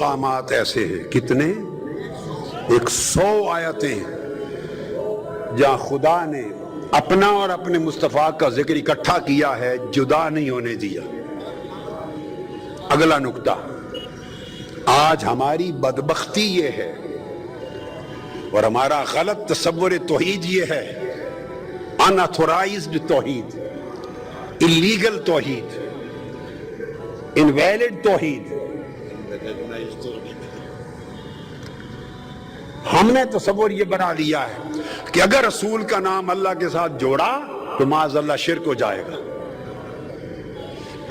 مقامات ایسے ہیں، کتنے؟ 100 آیتیں جہاں خدا نے اپنا اور اپنے مصطفیٰ کا ذکر اکٹھا کیا ہے، جدا نہیں ہونے دیا۔ اگلا نکتہ، آج ہماری بدبختی یہ ہے اور ہمارا غلط تصور توحید یہ ہے، اناتھورائزڈ توحید، اللیگل توحید، انویلڈ توحید۔ ہم نے تصور یہ بنا لیا ہے کہ اگر رسول کا نام اللہ کے ساتھ جوڑا تو معاذ اللہ شرک ہو جائے گا،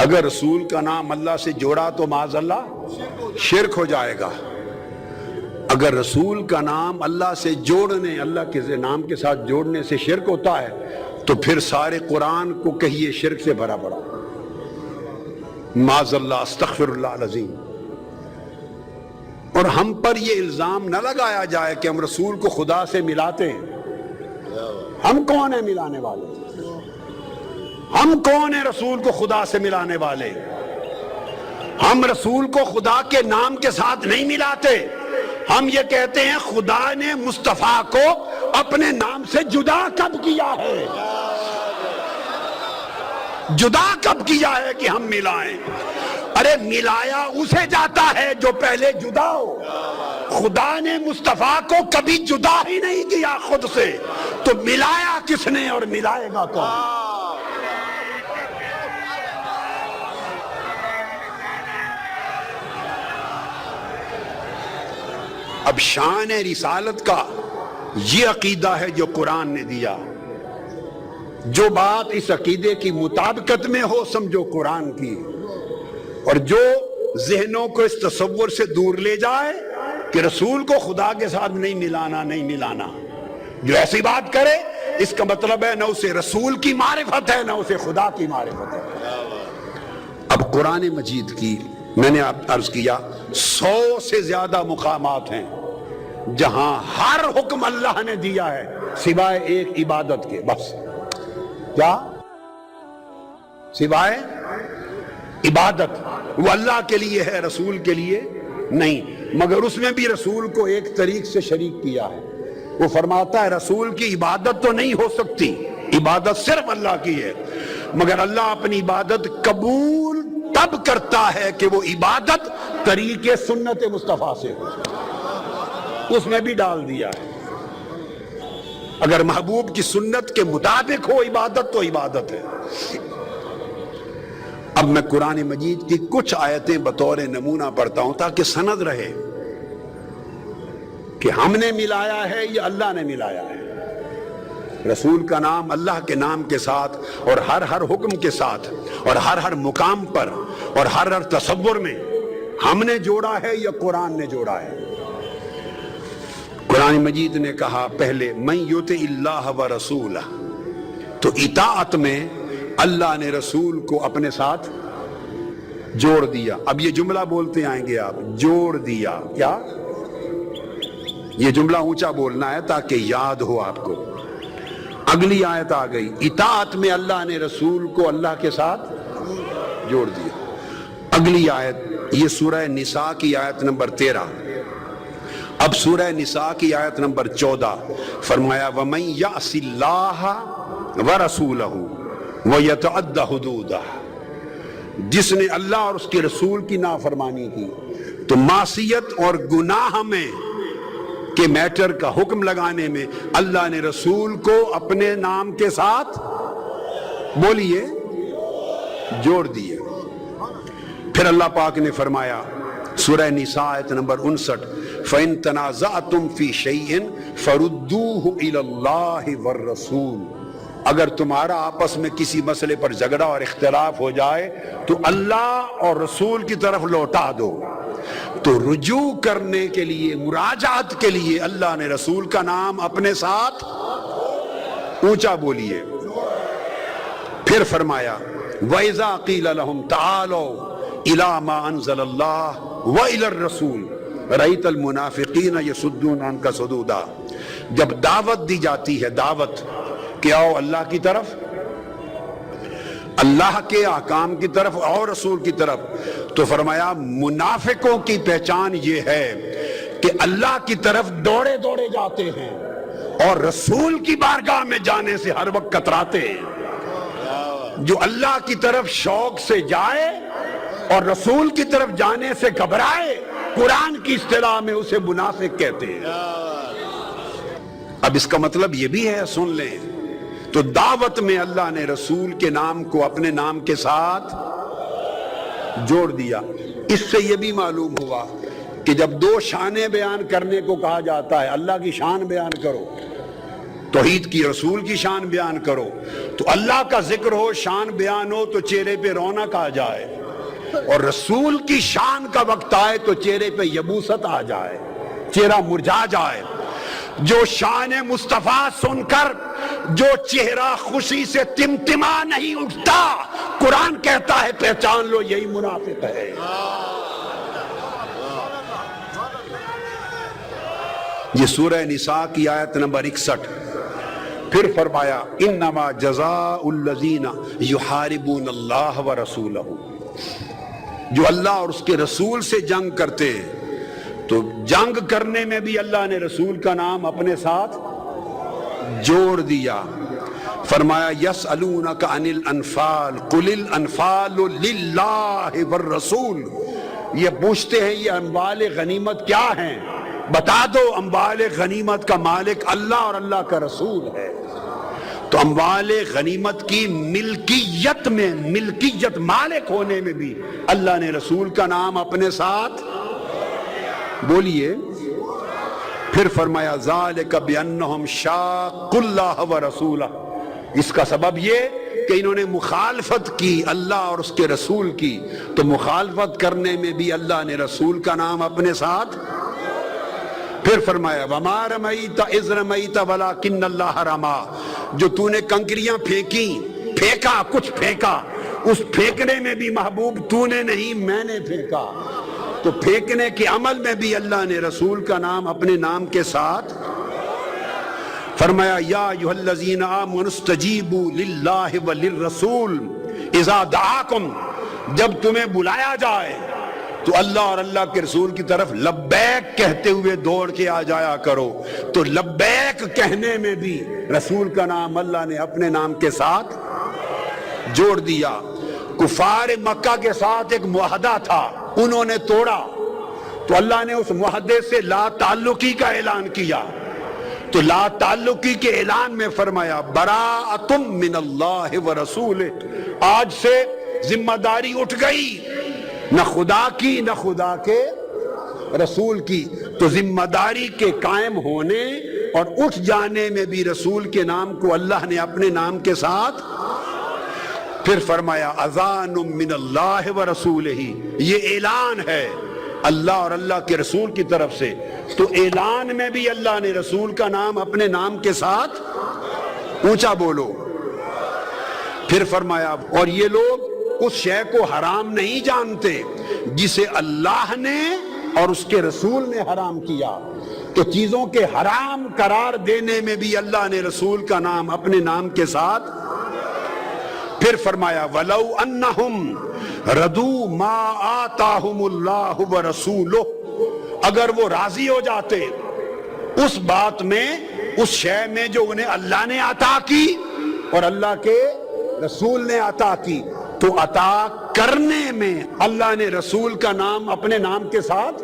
اگر رسول کا نام اللہ سے جوڑا تو معاذ اللہ شرک ہو جائے گا، اگر رسول کا نام اللہ سے جوڑنے، اللہ کے نام کے ساتھ جوڑنے سے شرک ہوتا ہے تو پھر سارے قرآن کو کہیے شرک سے بھرا پڑا، معاذ اللہ، استغفر اللہ العظیم۔ اور ہم پر یہ الزام نہ لگایا جائے کہ ہم رسول کو خدا سے ملاتے ہیں۔ ہم کون ہیں ملانے والے؟ ہم کون ہیں رسول کو خدا سے ملانے والے؟ ہم رسول کو خدا کے نام کے ساتھ نہیں ملاتے، ہم یہ کہتے ہیں خدا نے مصطفیٰ کو اپنے نام سے جدا کب کیا ہے، جدا کب کیا ہے کہ ہم ملائیں؟ ارے ملایا اسے جاتا ہے جو پہلے جدا ہو، خدا نے مصطفیٰ کو کبھی جدا ہی نہیں کیا خود سے، تو ملایا کس نے اور ملائے گا کون؟ اب شان رسالت کا یہ عقیدہ ہے جو قرآن نے دیا، جو بات اس عقیدے کی مطابقت میں ہو سمجھو قرآن کی، اور جو ذہنوں کو اس تصور سے دور لے جائے کہ رسول کو خدا کے ساتھ نہیں ملانا، جو ایسی بات کرے اس کا مطلب ہے نہ اسے رسول کی معرفت ہے نہ اسے خدا کی معرفت ہے۔ اب قرآن مجید کی میں نے عرض کیا 100 سے زیادہ مقامات ہیں جہاں ہر حکم اللہ نے دیا ہے سوائے ایک عبادت کے، بس کیا؟ سوائے عبادت، وہ اللہ کے لیے ہے رسول کے لیے نہیں، مگر اس میں بھی رسول کو ایک طریق سے شریک کیا ہے۔ وہ فرماتا ہے رسول کی عبادت تو نہیں ہو سکتی، عبادت صرف اللہ کی ہے، مگر اللہ اپنی عبادت قبول تب کرتا ہے کہ وہ عبادت طریق سنت مصطفیٰ سے ہو، اس میں بھی ڈال دیا ہے۔ اگر محبوب کی سنت کے مطابق ہو عبادت تو عبادت ہے۔ اب میں قرآن مجید کی کچھ آیتیں بطور نمونہ پڑھتا ہوں تاکہ سند رہے کہ ہم نے ملایا ہے یا اللہ نے ملایا ہے رسول کا نام اللہ کے نام کے ساتھ، اور ہر حکم کے ساتھ، اور ہر مقام پر، اور ہر تصور میں ہم نے جوڑا ہے یا قرآن نے جوڑا ہے۔ قرآن مجید نے کہا پہلے من یطع اللہ و رسولہ، تو اطاعت میں اللہ نے رسول کو اپنے ساتھ جوڑ دیا۔ اب یہ جملہ بولتے آئیں گے آپ، جوڑ دیا، کیا؟ یہ جملہ اونچا بولنا ہے تاکہ یاد ہو آپ کو۔ اگلی آیت آ گئی، اطاعت میں اللہ نے رسول کو اللہ کے ساتھ جوڑ دیا۔ اگلی آیت یہ سورہ نساء کی آیت نمبر 13۔ اب سورہ نساء کی آیت نمبر 14 فرمایا وَمَن يَعْصِ اللَّهَ وَرَسُولَهُ وَيَتَعَدَّ حُدُودَهُ، جس نے اللہ اور اس کے رسول کی نافرمانی کی تو معصیت اور گناہ میں کے میٹر کا حکم لگانے میں اللہ نے رسول کو اپنے نام کے ساتھ بولیے جوڑ دیے۔ پھر اللہ پاک نے فرمایا سورہ نساء آیت نمبر 59 فَإِن تَنَازَعْتُمْ فِي شَيْءٍ فَرُدُّوهُ إِلَى اللَّهِ وَالرَّسُولِ، اگر تمہارا آپس میں کسی مسئلے پر جھگڑا اور اختلاف ہو جائے تو اللہ اور رسول کی طرف لوٹا دو۔ تو رجوع کرنے کے لیے، مراجعت کے لیے اللہ نے رسول کا نام اپنے ساتھ اونچا بولیے۔ پھر فرمایا وَإِذَا قِيلَ لَهُمْ تَعَالَوْا إِلَى مَا أَنزَلَ اللَّهُ وَإِلَى الرَّسُولِ رَأَيْتَ الْمُنَافِقِينَ يَصُدُّونَ عَنْكَ صُدُودًا، جب دعوت دی جاتی ہے، دعوت کہ آؤ اللہ کی طرف، اللہ کے احکام کی طرف اور رسول کی طرف، تو فرمایا منافقوں کی پہچان یہ ہے کہ اللہ کی طرف دوڑے دوڑے جاتے ہیں اور رسول کی بارگاہ میں جانے سے ہر وقت کتراتے ہیں۔ جو اللہ کی طرف شوق سے جائے اور رسول کی طرف جانے سے گھبرائے، قرآن کی اصطلاح میں اسے منافق کہتے ہیں۔ اب اس کا مطلب یہ بھی ہے، سن لیں، تو دعوت میں اللہ نے رسول کے نام کو اپنے نام کے ساتھ جوڑ دیا۔ اس سے یہ بھی معلوم ہوا کہ جب دو شانیں بیان کرنے کو کہا جاتا ہے، اللہ کی شان بیان کرو، توحید کی، رسول کی شان بیان کرو، تو اللہ کا ذکر ہو، شان بیان ہو تو چہرے پہ رونق آ جائے، اور رسول کی شان کا وقت آئے تو چہرے پہ یبوست آ جائے، چہرہ مرجھا جائے۔ جو شان مصطفیٰ سن کر جو چہرہ خوشی سے تمتما نہیں اٹھتا، قرآن کہتا ہے پہچان لو یہی منافق ہے۔ یہ سورہ نساء کی آیت نمبر 61۔ پھر فرمایا انما جزاء الذین یحاربون اللہ ورسولہ، جو اللہ اور اس کے رسول سے جنگ کرتے ہیں، تو جنگ کرنے میں بھی اللہ نے رسول کا نام اپنے ساتھ جوڑ دیا۔ فرمایا یسألونک عن الانفال قل الانفال للہ والرسول، یہ پوچھتے ہیں یہ اموال غنیمت کیا ہیں، بتا دو اموال غنیمت کا مالک اللہ اور اللہ کا رسول ہے۔ تو اموال غنیمت کی ملکیت میں، ملکیت مالک ہونے میں بھی اللہ نے رسول کا نام اپنے ساتھ، بولیے۔ پھر فرمایا ذالک بانہم شاقوا اللہ ورسولہ، اس کا سبب یہ کہ انہوں نے مخالفت کی اللہ اور اس کے رسول کی، تو مخالفت کرنے میں بھی اللہ نے رسول کا نام اپنے ساتھ۔ پھر فرمایا وما رمیت اذ رمیت ولکن اللہ رما، جو تو نے کنکریاں پھینکی، پھینکا، کچھ پھینکا، اس پھینکنے میں بھی محبوب تو نے نہیں میں نے پھینکا، تو پھینکنے کے عمل میں بھی اللہ نے رسول کا نام اپنے نام کے ساتھ۔ فرمایا یا ایھا الذین آمنوا استجیبوا للہ وللرسول اذا دعاکم، جب تمہیں بلایا جائے تو اللہ اور اللہ کے رسول کی طرف لبیک کہتے ہوئے دوڑ کے آ جایا کرو، تو لبیک کہنے میں بھی رسول کا نام اللہ نے اپنے نام کے ساتھ جوڑ دیا۔ کفار مکہ کے ساتھ ایک معاہدہ تھا، انہوں نے توڑا، تو اللہ نے اس معاہدے سے لا تعلقی کا اعلان کیا، تو لا تعلقی کے اعلان میں فرمایا براءۃ من اللہ ورسولہ، آج سے ذمہ داری اٹھ گئی، نہ خدا کی نہ خدا کے رسول کی، تو ذمہ داری کے قائم ہونے اور اٹھ جانے میں بھی رسول کے نام کو اللہ نے اپنے نام کے ساتھ۔ پھر فرمایا اذان من اللہ ورسولہ، یہ اعلان ہے اللہ اور اللہ کے رسول کی طرف سے، تو اعلان میں بھی اللہ نے رسول کا نام اپنے نام کے ساتھ، اونچا بولو۔ پھر فرمایا اور یہ لوگ اس شے کو حرام نہیں جانتے جسے اللہ نے اور اس کے رسول نے حرام کیا، تو چیزوں کے حرام قرار دینے میں بھی اللہ نے رسول کا نام اپنے نام کے ساتھ۔ پھر فرمایا وَلَوْ أَنَّهُمْ رَضُوا مَا آتَاهُمُ اللَّهُ وَرَسُولُهُ، اگر وہ راضی ہو جاتے اس بات میں، اس شے میں جو انہیں اللہ نے عطا کی اور اللہ کے رسول نے عطا کی، تو عطا کرنے میں اللہ نے رسول کا نام اپنے نام کے ساتھ۔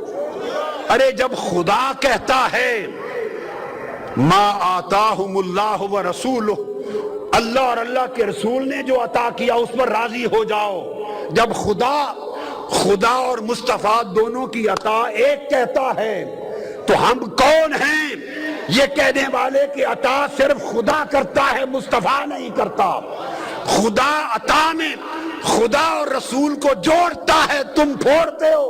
ارے جب خدا کہتا ہے ما آتاہم اللہ ورسولہ، اللہ اور اللہ کے رسول نے جو عطا کیا اس پر راضی ہو جاؤ، جب خدا اور مصطفیٰ دونوں کی عطا ایک کہتا ہے، تو ہم کون ہیں یہ کہنے والے کہ عطا صرف خدا کرتا ہے، مصطفیٰ نہیں کرتا۔ خدا عطا میں خدا اور رسول کو جوڑتا ہے، تم پھوڑتے ہو۔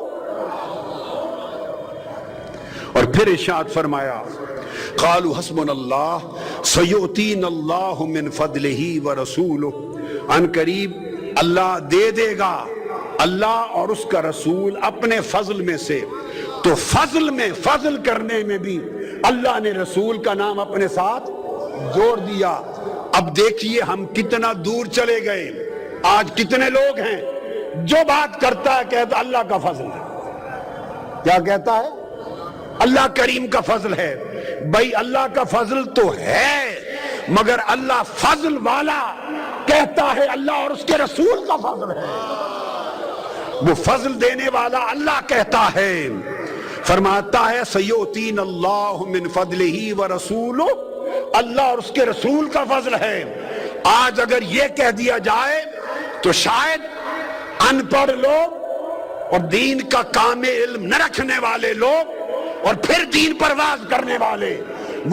اور پھر ارشاد فرمایا قالوا حسبنا اللہ سیؤتینا اللہ من فضلہ ورسولہ، ان قریب اللہ دے دے گا، اللہ اور اس کا رسول اپنے فضل میں سے، تو فضل میں، فضل کرنے میں بھی اللہ نے رسول کا نام اپنے ساتھ جوڑ دیا۔ اب دیکھیے ہم کتنا دور چلے گئے، آج کتنے لوگ ہیں جو بات کرتا ہے کہتا اللہ کا فضل ہے. کیا کہتا ہے؟ اللہ کریم کا فضل ہے. بھائی اللہ کا فضل تو ہے، مگر اللہ فضل والا کہتا ہے اللہ اور اس کے رسول کا فضل ہے. وہ فضل دینے والا اللہ کہتا ہے، فرماتا ہے سیؤتین اللہ من فضلہ ورسولہ، اللہ اور اس کے رسول کا فضل ہے. آج اگر یہ کہہ دیا جائے تو شاید ان پڑھ لوگ اور دین کا کام علم نہ رکھنے والے لوگ اور پھر دین پر واز کرنے والے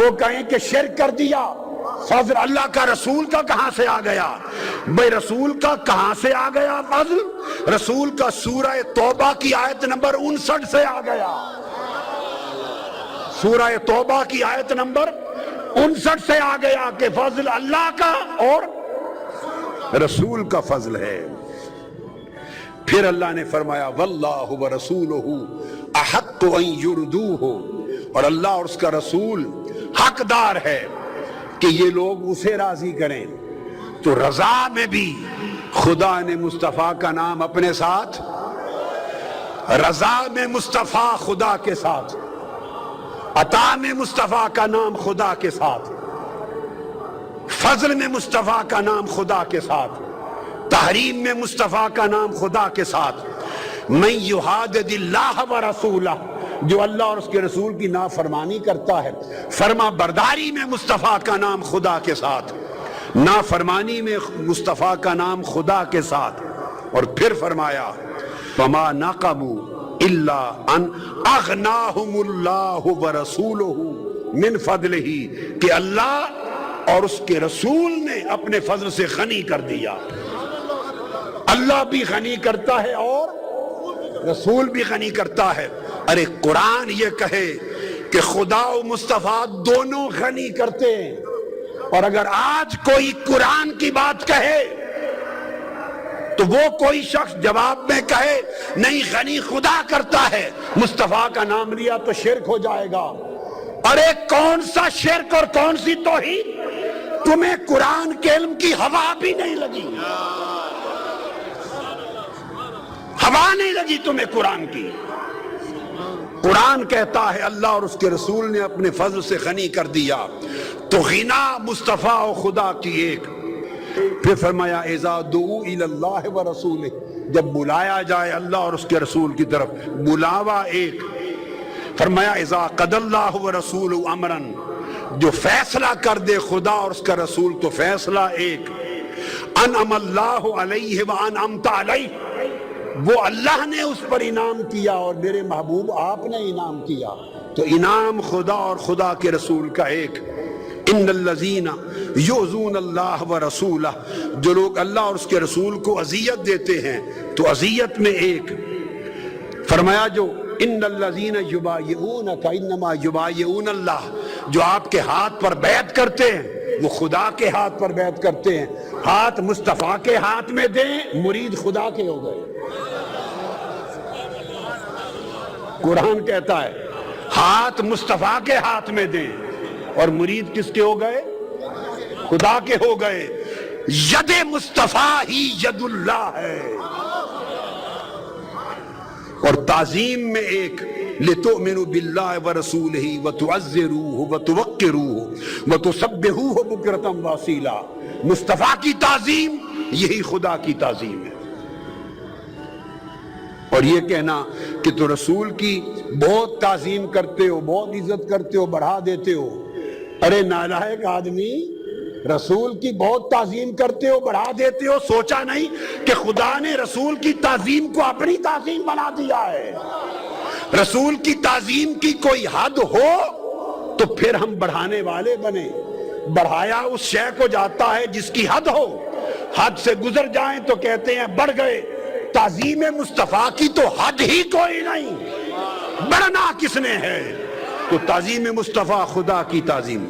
وہ کہیں کہ شرک کر دیا. فضل اللہ کا رسول کا کہاں سے آ گیا؟ بھئی رسول کا کہاں سے آ گیا فضل؟ رسول کا سورہ توبہ کی آیت نمبر 59 سے آ گیا. سورہ توبہ کی آیت نمبر 59 سے آ گیا کہ فضل اللہ کا اور رسول کا فضل ہے. پھر اللہ نے فرمایا واللہ ورسولہ احق ان یردوہ، اور اللہ اور اس کا رسول حقدار ہے کہ یہ لوگ اسے راضی کریں. تو رضا میں بھی خدا نے مصطفیٰ کا نام اپنے ساتھ، رضا میں مصطفیٰ خدا کے ساتھ، عطا میں مصطفیٰ کا نام خدا کے ساتھ، فضل میں مصطفیٰ کا نام خدا کے ساتھ، تحریم میں مصطفیٰ کا نام خدا کے ساتھ. من یحادد اللہ ورسولہ، جو اللہ اور اس کے رسول کی نافرمانی کرتا ہے، فرما برداری میں مصطفیٰ کا نام خدا کے ساتھ، نافرمانی میں مصطفیٰ کا نام خدا کے ساتھ. اور پھر فرمایا فما نقموا الا ان اغناہم اللہ ورسولہ من فضلہ، کہ اللہ اور اس کے رسول نے اپنے فضل سے غنی کر دیا. اللہ بھی غنی کرتا ہے اور رسول بھی غنی کرتا ہے. ارے قرآن یہ کہے کہ خدا و مصطفیٰ دونوں غنی کرتے ہیں، اور اگر آج کوئی قرآن کی بات کہے تو وہ کوئی شخص جواب میں کہے نہیں غنی خدا کرتا ہے، مصطفیٰ کا نام لیا تو شرک ہو جائے گا. ارے کون سا شرک اور کون سی توحید؟ تمہیں قرآن کے علم کی ہوا بھی نہیں لگی، ہوا نہیں لگی تمہیں قرآن کی. قرآن کہتا ہے اللہ اور اس کے رسول نے اپنے فضل سے غنی کر دیا. تو غنا مصطفیٰ و خدا کی ایک. پھر فرمایا اذا دعوا الی اللہ ورسولہ، جب بلایا جائے اللہ اور اس کے رسول کی طرف، بلاوا ایک. فرمایا اذا قضى اللہ ورسولہ امرا، جو فیصلہ کر دے خدا اور اس کا رسول تو فیصلہ ایک. انعم اللہ علیہ وانعمت علیہ، وہ اللہ نے اس پر انعام کیا اور میرے محبوب آپ نے انعام کیا. تو انعام خدا اور خدا کے رسول کا ایک. ان الذین یؤذون اللہ ورسولہ، جو لوگ اللہ اور اس کے رسول کو اذیت دیتے ہیں تو اذیت میں ایک. فرمایا جو ان الذین یبایعونک انما یبایعون اللہ، جو آپ کے ہاتھ پر بیعت کرتے ہیں وہ خدا کے ہاتھ پر بیعت کرتے ہیں. ہاتھ مصطفیٰ کے ہاتھ میں دیں، مرید خدا کے ہو گئے. قرآن کہتا ہے ہاتھ مصطفیٰ کے ہاتھ میں دیں، اور مرید کس کے ہو گئے؟ خدا کے ہو گئے. ید مصطفیٰ ہی ید اللہ ہے. اور تعظیم میں ایک لتؤمنوا باللہ ورسولہ وتعزروہ وتوقروہ وتسبحوہ بکرۃ واصیلا. مصطفیٰ کی تعظیم یہی خدا کی تعظیم ہے. اور یہ کہنا کہ تو رسول کی بہت تعظیم کرتے ہو، بہت عزت کرتے ہو، بڑھا دیتے ہو. ارے نالائق آدمی، رسول کی بہت تعظیم کرتے ہو، بڑھا دیتے ہو، سوچا نہیں کہ خدا نے رسول کی تعظیم کو اپنی تعظیم بنا دیا ہے. رسول کی تعظیم کی کوئی حد ہو تو پھر ہم بڑھانے والے بنے. بڑھایا اس شے کو جاتا ہے جس کی حد ہو، حد سے گزر جائیں تو کہتے ہیں بڑھ گئے. تعظیم مصطفیٰ کی تو حد ہی کوئی نہیں، بڑھنا کس نے ہے؟ تو تعظیم مصطفیٰ خدا کی تعظیم.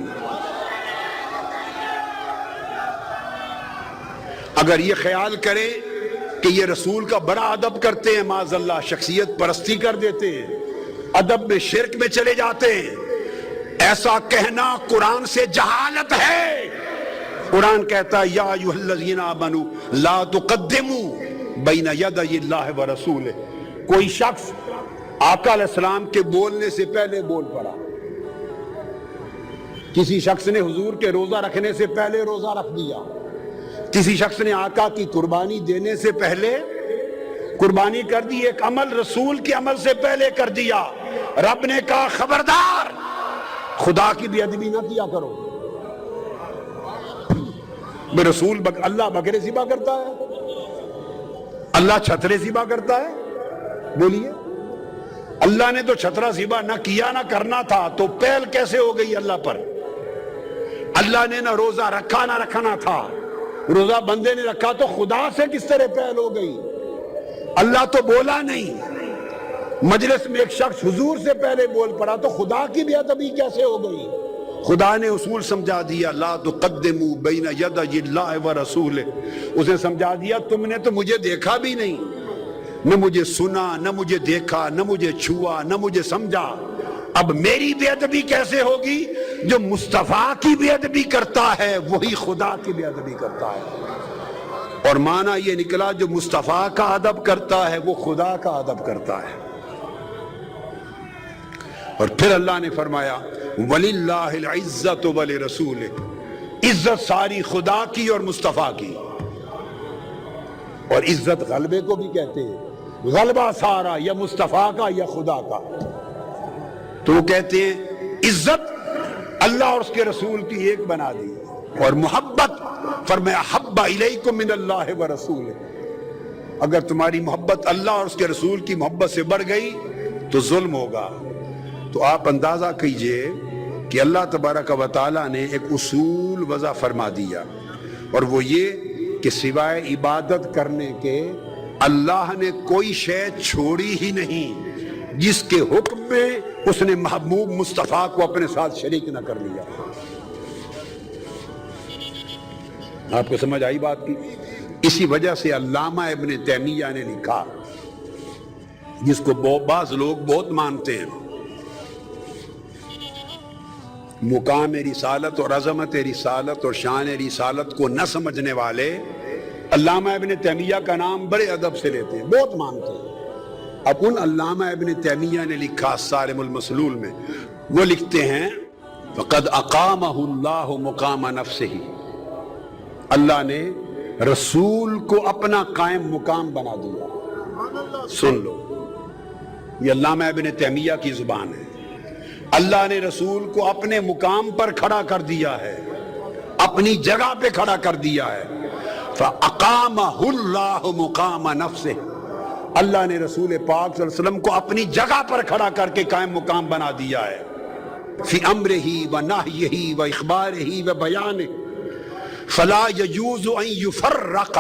اگر یہ خیال کرے کہ یہ رسول کا بڑا ادب کرتے ہیں، معاذ اللہ شخصیت پرستی کر دیتے ہیں، ادب میں شرک میں چلے جاتے ہیں، ایسا کہنا قرآن سے جہالت ہے. قرآن کہتا ہے یا ایھا الذین آمنوا لا تقدموا بین یدی اللہ و رسولہ، کوئی شخص آقا علیہ السلام کے بولنے سے پہلے بول پڑا، کسی شخص نے حضور کے روزہ رکھنے سے پہلے روزہ رکھ دیا، کسی شخص نے آقا کی قربانی دینے سے پہلے قربانی کر دی، ایک عمل رسول کے عمل سے پہلے کر دیا، رب نے کہا خبردار خدا کی بے ادبی نہ کیا کرو۔ بے رسول اللہ بکرے ذبح کرتا ہے، اللہ چھترے ذبح کرتا ہے؟ بولیے، اللہ نے تو چھترا ذبح نہ کیا نہ کرنا تھا، تو پہل کیسے ہو گئی اللہ پر؟ اللہ نے نہ روزہ رکھا نہ رکھنا تھا، روزہ بندے نے رکھا تو خدا سے کس طرح پہل ہو گئی؟ اللہ تو بولا نہیں، مجلس میں ایک شخص حضور سے پہلے بول پڑا تو خدا کی بے ادبی کیسے ہو گئی؟ خدا نے اصول سمجھا دیا، لا تقدموا بین یدی اللہ و رسولہ، اسے سمجھا دیا تم نے تو مجھے دیکھا بھی نہیں، نہ مجھے سنا، نہ مجھے دیکھا، نہ مجھے چھوا، نہ مجھے سمجھا، اب میری بے ادبی کیسے ہوگی؟ جو مصطفیٰ کی بے ادبی کرتا ہے وہی خدا کی بے ادبی کرتا ہے، اور معنی یہ نکلا جو مصطفیٰ کا ادب کرتا ہے وہ خدا کا ادب کرتا ہے۔ اور پھر اللہ نے فرمایا وَلِلَّهِ الْعِزَّةُ وَلِرَسُولِهِ، عزت ساری خدا کی اور مصطفیٰ کی، اور عزت غلبے کو بھی کہتے ہیں، غلبہ سارا یا مصطفیٰ کا یا خدا کا، تو وہ کہتے ہیں عزت اللہ اور اس کے رسول کی ایک بنا دی، اور محبت فرمایا حب الیکم من اللہ ورسولہ، اگر تمہاری محبت اللہ اور اس کے رسول کی محبت سے بڑھ گئی تو ظلم ہوگا۔ تو آپ اندازہ کیجئے کہ اللہ تبارک و تعالیٰ نے ایک اصول وضع فرما دیا، اور وہ یہ کہ سوائے عبادت کرنے کے اللہ نے کوئی شے چھوڑی ہی نہیں جس کے حکم میں اس نے محبوب مصطفیٰ کو اپنے ساتھ شریک نہ کر لیا۔ آپ کو سمجھ آئی بات کی؟ اسی وجہ سے علامہ ابن تیمیہ نے لکھا، جس کو بعض لوگ بہت مانتے ہیں، مقام رسالت اور عظمت رسالت اور شان رسالت کو نہ سمجھنے والے علامہ ابن تیمیہ کا نام بڑے ادب سے لیتے ہیں، بہت مانتے ہیں۔ اب ان علامہ ابن تیمیہ نے لکھا سالم المسلول میں، وہ لکھتے ہیں فَقَدْ أَقَامَهُ اللَّهُ مُقَامَ نَفْسِهِ، اللہ نے رسول کو اپنا قائم مقام بنا دیا۔ سن لو، یہ علامہ ابن تیمیہ کی زبان ہے، اللہ نے رسول کو اپنے مقام پر کھڑا کر دیا ہے، اپنی جگہ پہ کھڑا کر دیا ہے۔ فَأَقَامَهُ اللَّهُ مُقَامَ نَفْسِهِ، اللہ نے رسول پاک صلی اللہ علیہ وسلم کو اپنی جگہ پر کھڑا کر کے قائم مقام بنا دیا ہے، فِي أَمْرِهِ وَنَهْيِهِ وَإِخْبَارِهِ وَبَيَانِهِ فَلَا يَجُوزُ أَن يُفَرَّقَ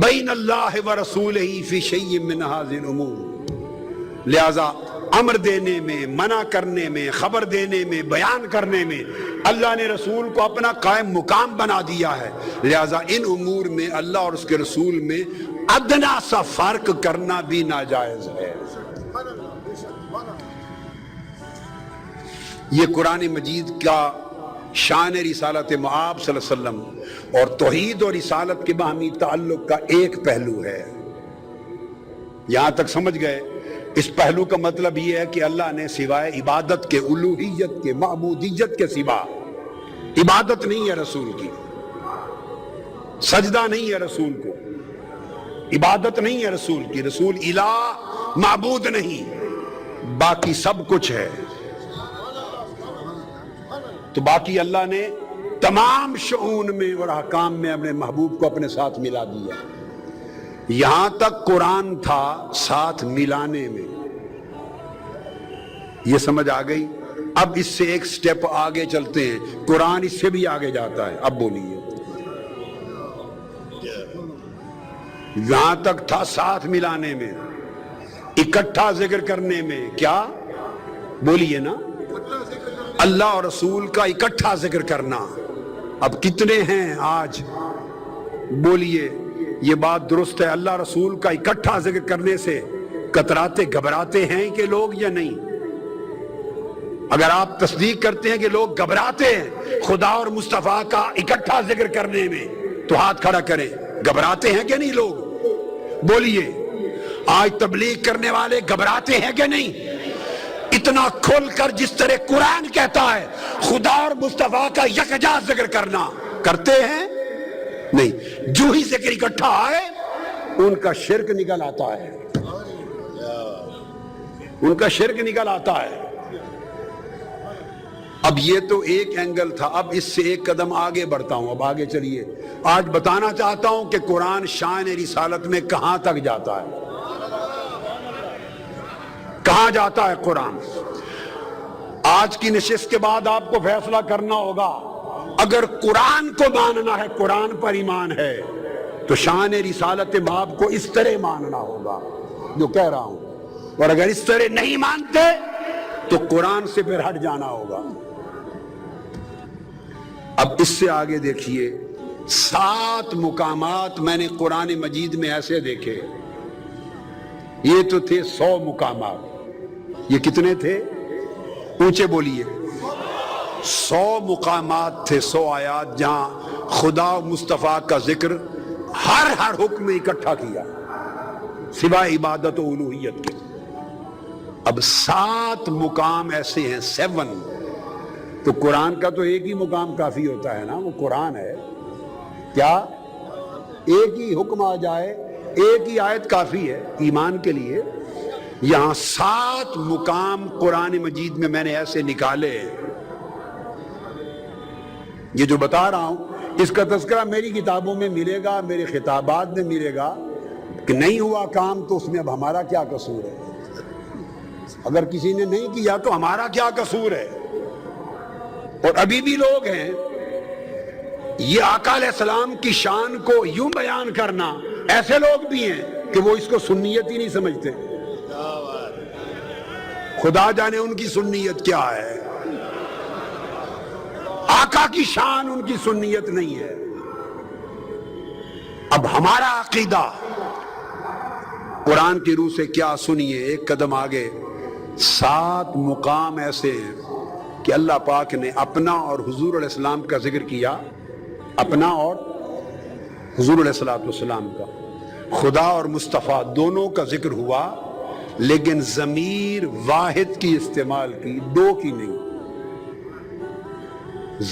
بَيْنَ اللَّهِ وَرَسُولِهِ فِي شَيْءٍ مِّنْ هَذِهِ الْأُمُورِ، لہذا امر دینے میں، منع کرنے میں، خبر دینے میں، بیان کرنے میں اللہ نے رسول کو اپنا قائم مقام بنا دیا ہے، لہذا ان امور میں اللہ اور اس کے رسول میں ادنا سا فرق کرنا بھی ناجائز ہے۔ یہ قرآن مجید کا شان رسالت مآب صلی اللہ علیہ وسلم اور توحید اور رسالت کے باہمی تعلق کا ایک پہلو ہے۔ یہاں تک سمجھ گئے؟ اس پہلو کا مطلب یہ ہے کہ اللہ نے سوائے عبادت کے، الوہیت کے، معبودیت کے سوا، عبادت نہیں ہے رسول کی، سجدہ نہیں ہے رسول کو، عبادت نہیں ہے رسول کی، رسول الہ معبود نہیں، باقی سب کچھ ہے۔ تو باقی اللہ نے تمام شؤون میں اور احکام میں اپنے محبوب کو اپنے ساتھ ملا دیا، یہاں تک قرآن تھا ساتھ ملانے میں۔ یہ سمجھ آ گئی؟ اب اس سے ایک سٹیپ آگے چلتے ہیں، قرآن اس سے بھی آگے جاتا ہے۔ اب بولیے، یہاں تک تھا ساتھ ملانے میں، اکٹھا ذکر کرنے میں، کیا بولیے نا، اللہ اور رسول کا اکٹھا ذکر کرنا۔ اب کتنے ہیں آج؟ بولیے، یہ بات درست ہے، اللہ رسول کا اکٹھا ذکر کرنے سے کتراتے گھبراتے ہیں کہ لوگ یا نہیں؟ اگر آپ تصدیق کرتے ہیں کہ لوگ گھبراتے ہیں خدا اور مصطفیٰ کا اکٹھا ذکر کرنے میں تو ہاتھ کھڑا کریں، گھبراتے ہیں کہ نہیں لوگ؟ بولیے آج تبلیغ کرنے والے گھبراتے ہیں کہ نہیں؟ اتنا کھل کر جس طرح قرآن کہتا ہے خدا اور مصطفیٰ کا یکجا ذکر کرنا، کرتے ہیں نہیں؟ جو ہی ذکر اکٹھا آئے ان کا شرک نکل آتا ہے، ان کا شرک نکل آتا ہے۔ اب یہ تو ایک اینگل تھا، اب اس سے ایک قدم آگے بڑھتا ہوں، اب آگے چلیے۔ آج بتانا چاہتا ہوں کہ قرآن شان رسالت میں کہاں تک جاتا ہے، کہاں جاتا ہے قرآن۔ آج کی نشست کے بعد آپ کو فیصلہ کرنا ہوگا، اگر قرآن کو ماننا ہے، قرآن پر ایمان ہے، تو شان رسالت مآب کو اس طرح ماننا ہوگا جو کہہ رہا ہوں، اور اگر اس طرح نہیں مانتے تو قرآن سے پھر ہٹ جانا ہوگا۔ اب اس سے آگے دیکھیے، 7 مقامات میں نے قرآن مجید میں ایسے دیکھے، یہ تو تھے 100 مقامات، یہ کتنے تھے؟ اونچے بولیے۔ 100 مقامات تھے، 100 آیات جہاں خدا و مصطفیٰ کا ذکر ہر حکم میں اکٹھا کیا سوائے عبادت و الوہیت کے۔ اب 7 مقام ایسے ہیں، 7، تو قرآن کا تو ایک ہی مقام کافی ہوتا ہے نا، وہ قرآن ہے۔ کیا ایک ہی حکم آ جائے، ایک ہی آیت کافی ہے ایمان کے لیے؟ یہاں 7 مقام قرآن مجید میں میں نے ایسے نکالے، یہ جو بتا رہا ہوں اس کا تذکرہ میری کتابوں میں ملے گا، میرے خطابات میں ملے گا، کہ نہیں ہوا کام تو اس میں اب ہمارا کیا قصور ہے؟ اگر کسی نے نہیں کیا تو ہمارا کیا قصور ہے؟ اور ابھی بھی لوگ ہیں، یہ آقا علیہ السلام کی شان کو یوں بیان کرنا، ایسے لوگ بھی ہیں کہ وہ اس کو سنیت ہی نہیں سمجھتے۔ خدا جانے ان کی سنیت کیا ہے، آقا کی شان ان کی سنیت نہیں ہے۔ اب ہمارا عقیدہ قرآن کی روح سے کیا، سنیے ایک قدم آگے۔ 7 مقام ایسے ہیں کہ اللہ پاک نے اپنا اور حضور علیہ السلام کا ذکر کیا، اپنا اور حضور علیہ السلام کا، خدا اور مصطفیٰ دونوں کا ذکر ہوا، لیکن ضمیر واحد کی استعمال کی، 2 کی نہیں۔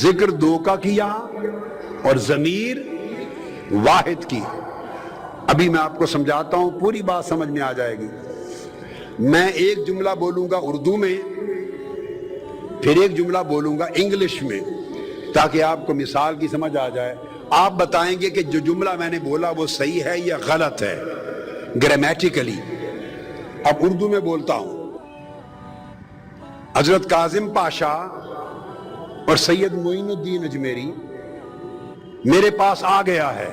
ذکر 2 کا کیا اور ضمیر واحد کی۔ ابھی میں آپ کو سمجھاتا ہوں، پوری بات سمجھ میں آ جائے گی۔ میں ایک جملہ بولوں گا اردو میں، پھر ایک جملہ بولوں گا انگلش میں، تاکہ آپ کو مثال کی سمجھ آ جائے۔ آپ بتائیں گے کہ جو جملہ میں نے بولا وہ صحیح ہے یا غلط ہے گرامیٹیکلی۔ اب اردو میں بولتا ہوں۔ حضرت کاظم پاشا اور سید معین الدین اجمیری میرے پاس آ گیا ہے۔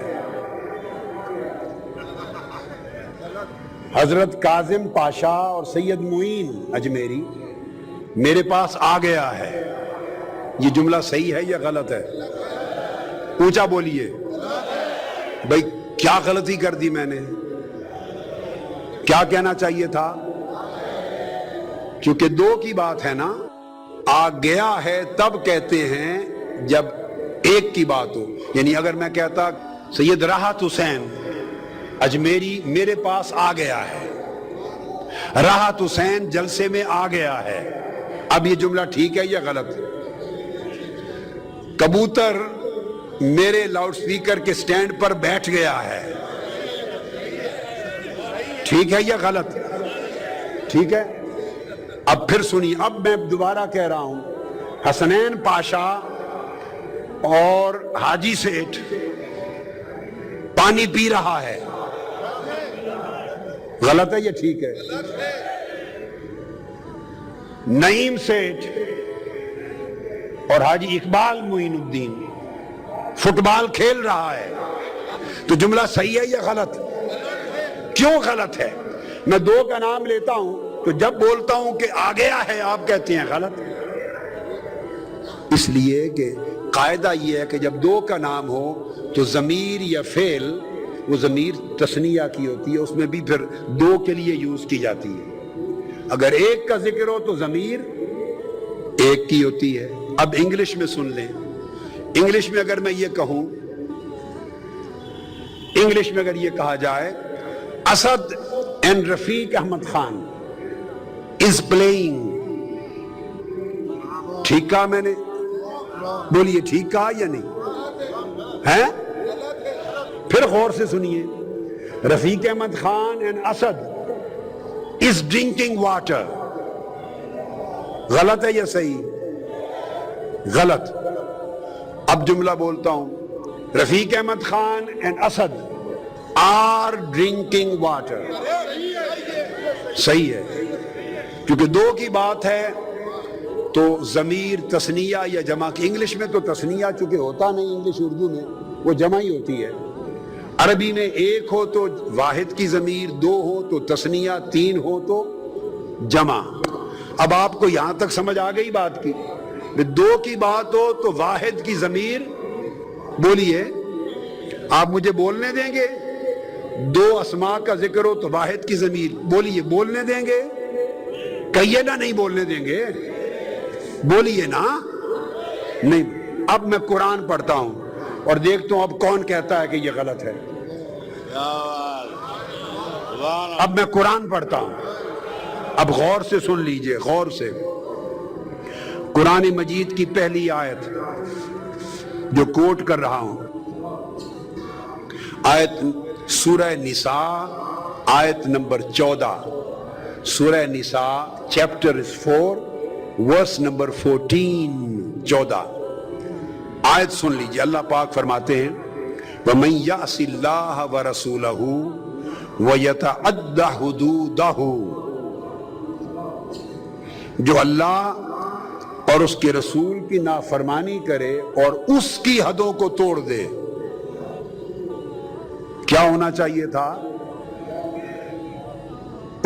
حضرت کاظم پاشا اور سید معین اجمیری میرے پاس آ گیا ہے، یہ جملہ صحیح ہے یا غلط ہے؟ اونچا بولیے بھائی، کیا غلطی کر دی میں نے؟ کیا کہنا چاہیے تھا؟ کیونکہ 2 کی بات ہے نا، آ گیا ہے تب کہتے ہیں جب ایک کی بات ہو۔ یعنی اگر میں کہتا سید راحت حسین اجمیری میرے پاس آ گیا ہے، راحت حسین جلسے میں آ گیا ہے، اب یہ جملہ ٹھیک ہے یا غلط؟ کبوتر میرے لاؤڈ سپیکر کے سٹینڈ پر بیٹھ گیا ہے، ٹھیک ہے یا غلط؟ ٹھیک ہے۔ اب پھر سنیے، اب میں دوبارہ کہہ رہا ہوں، حسنین پاشا اور حاجی سیٹھ پانی پی رہا ہے، غلط ہے یا ٹھیک ہے؟ نعیم سیٹھ اور حاجی اقبال معین الدین فٹ بال کھیل رہا ہے، تو جملہ صحیح ہے یا غلط؟ کیوں غلط ہے؟ میں 2 کا نام لیتا ہوں تو جب بولتا ہوں کہ آ گیا ہے آپ کہتے ہیں غلط، اس لیے کہ قاعدہ یہ ہے کہ جب 2 کا نام ہو تو ضمیر یا فعل، وہ ضمیر تثنیہ کی ہوتی ہے، اس میں بھی پھر 2 کے لیے یوز کی جاتی ہے۔ اگر 1 کا ذکر ہو تو ضمیر 1 کی ہوتی ہے۔ اب انگلش میں سن لیں، انگلش میں اگر میں یہ کہوں، انگلش میں اگر یہ کہا جائے Asad and Rafiq Ahmad Khan is playing. ٹھیک کہا میں نے؟ بولیے ٹھیک کہا یا نہیں ہے؟ پھر غور سے سنیے. رفیق Ahmad Khan and Asad is drinking water. غلط ہے یا صحیح؟ غلط. اب جملہ بولتا ہوں. رفیق Ahmad Khan and Asad are drinking water. صحیح ہے. کیونکہ دو کی بات ہے تو ضمیر تثنیہ یا جمع کی. انگلش میں تو تثنیہ چونکہ ہوتا نہیں، انگلش اردو میں وہ جمع ہی ہوتی ہے. عربی میں ایک ہو تو واحد کی ضمیر، دو ہو تو تثنیہ، تین ہو تو جمع. اب آپ کو یہاں تک سمجھ آ گئی بات کی؟ دو کی بات ہو تو واحد کی ضمیر. بولیے آپ مجھے بولنے دیں گے؟ دو اسماء کا ذکر ہو تو واحد کی ضمیر. بولیے بولنے دیں گے؟ کہیے نا نہیں بولنے دیں گے. بولیے نا نہیں. اب میں قرآن پڑھتا ہوں اور دیکھتا ہوں اب کون کہتا ہے کہ یہ غلط ہے. اب میں قرآن پڑھتا ہوں. اب غور سے سن لیجئے، غور سے. قرآن مجید کی پہلی آیت جو کوٹ کر رہا ہوں، آیت سورہ نساء، آیت نمبر 14. سورہ نساء چیپٹر 4 ورس نمبر 14. 14 آیت سن لیجئے. اللہ پاک فرماتے ہیں وَمَن يَعْصِ اللَّهَ وَرَسُولَهُ وَيَتَعَدَّ حُدُودَهُ. جو اللہ اور اس کے رسول کی نافرمانی کرے اور اس کی حدوں کو توڑ دے. کیا ہونا چاہیے تھا؟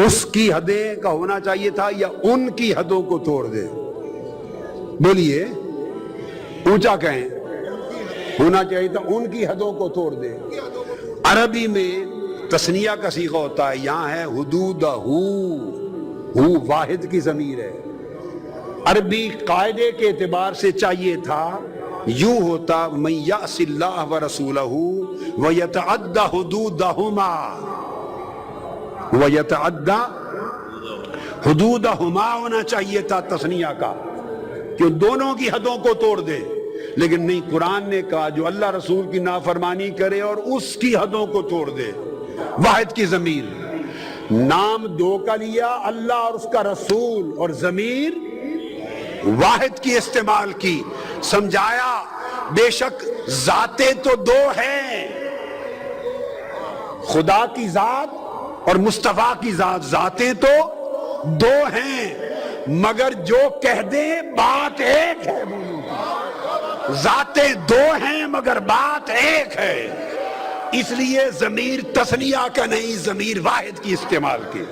اس کی حدیں کا ہونا چاہیے تھا یا ان کی حدوں کو توڑ دے؟ بولیے اونچا کہیں. ہونا چاہیے تھا ان کی حدوں کو توڑ دے. عربی میں تثنیہ کا صیغہ ہوتا ہے، یہاں ہے حدودہ. ہو واحد کی ضمیر ہے. عربی قاعدے کے اعتبار سے چاہیے تھا یوں ہوتا من یعص اللہ ورسولہ ویتعدی حدودہما. ویتعدی حدودہما ہونا چاہیے تھا تثنیہ کا، کہ دونوں کی حدوں کو توڑ دے. لیکن نہیں، قرآن نے کہا جو اللہ رسول کی نافرمانی کرے اور اس کی حدوں کو توڑ دے. واحد کی ضمیر. نام دو کا لیا، اللہ اور اس کا رسول، اور ضمیر واحد کی استعمال کی. سمجھایا بے شک ذاتیں تو دو ہیں، خدا کی ذات اور مصطفیٰ کی ذات، ذاتیں تو دو ہیں مگر جو کہہ دے بات ایک ہے. ذاتیں دو ہیں مگر بات ایک ہے. اس لیے ضمیر تثنیہ کا نہیں، ضمیر واحد کی استعمال کی.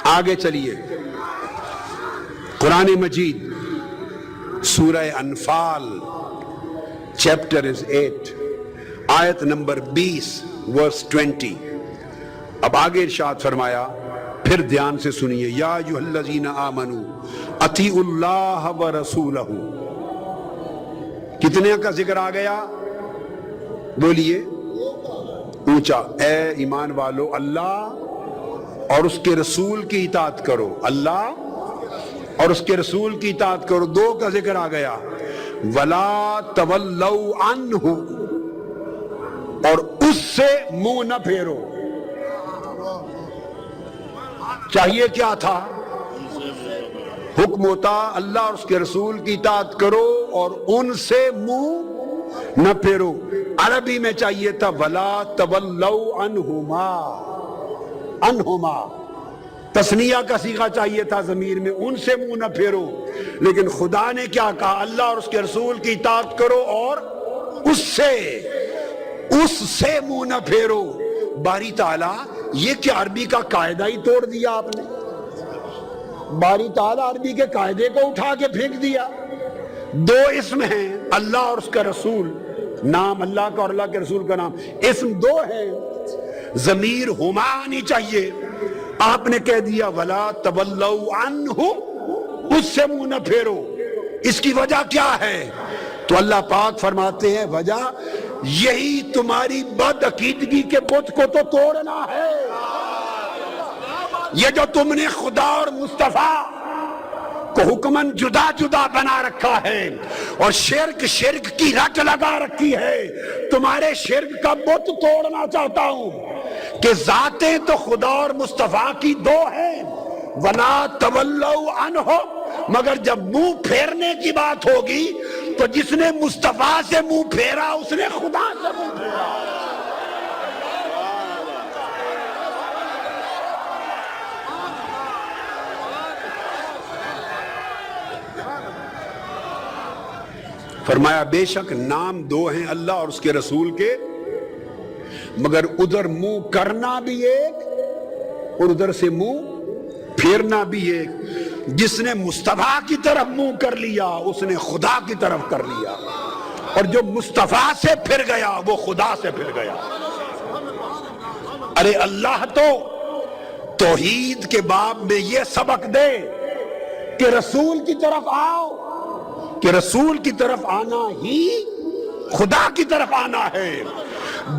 آگے چلیے. قرآن مجید سورہ انفال چیپٹر 8 آیت نمبر 20 ورس 20. اب آگے ارشاد فرمایا، پھر دھیان سے سنیے. یا ایھا الذین آمنوا اطیعوا اللہ ورسولہ. کتنے کا ذکر آ گیا؟ بولیے اونچا. اے ایمان والو اللہ اور اس کے رسول کی اطاعت کرو. اللہ اور اس کے رسول کی اطاعت کرو. دو کا ذکر آ گیا. وَلَا تَوَلَّوْا عَنْهُ، اور اس سے منہ نہ پھیرو. چاہیے کیا تھا؟ حکم ہوتا اللہ اور اس کے رسول کی اطاعت کرو اور ان سے منہ نہ پھیرو. عربی میں چاہیے تھا وَلَا تَوَلَّوْا عَنْهُمَا. انہما تثنیہ کا صیغہ چاہیے تھا ضمیر میں، ان سے منہ نہ پھیرو. لیکن خدا نے کیا کہا؟ اللہ اور اس کے رسول کی اطاعت کرو اور اس سے منہ نہ پھیرو. باری تعالیٰ یہ کیا عربی کا قاعدہ ہی توڑ دیا آپ نے؟ باری تعالیٰ عربی کے قاعدے کو اٹھا کے پھینک دیا. دو اسم ہیں، اللہ اور اس کا رسول، نام اللہ کا اور اللہ کے رسول کا نام، اسم دو ہیں. ضمیر ہما آنی چاہیے، آپ نے کہہ دیا ولا تولوا عنہ، اس سے منہ نہ پھیرو. اس کی وجہ کیا ہے؟ تو اللہ پاک فرماتے ہیں وجہ یہی تمہاری بد عقیدگی کے بت کو تو توڑنا ہے. یہ جو تم نے خدا اور مصطفیٰ کو حکمن جدا جدا بنا رکھا ہے اور شرک کی رٹ لگا رکھی ہے، تمہارے شرک کا بت توڑنا چاہتا ہوں کہ ذاتیں تو خدا اور مصطفیٰ کی دو ہیں. وَلَا تَوَلَّوْا عَنْهُ، مگر جب منہ پھیرنے کی بات ہوگی تو جس نے مصطفیٰ سے منہ پھیرا اس نے خدا سے منہ پھیرا. فرمایا بے شک نام دو ہیں اللہ اور اس کے رسول کے، مگر ادھر منہ کرنا بھی ایک اور ادھر سے منہ پھیرنا بھی ایک. جس نے مصطفیٰ کی طرف منہ کر لیا اس نے خدا کی طرف کر لیا، اور جو مصطفیٰ سے پھر گیا وہ خدا سے پھر گیا. ارے اللہ تو توحید کے باب میں یہ سبق دے کہ رسول کی طرف آؤ، کہ رسول کی طرف آنا ہی خدا کی طرف آنا ہے.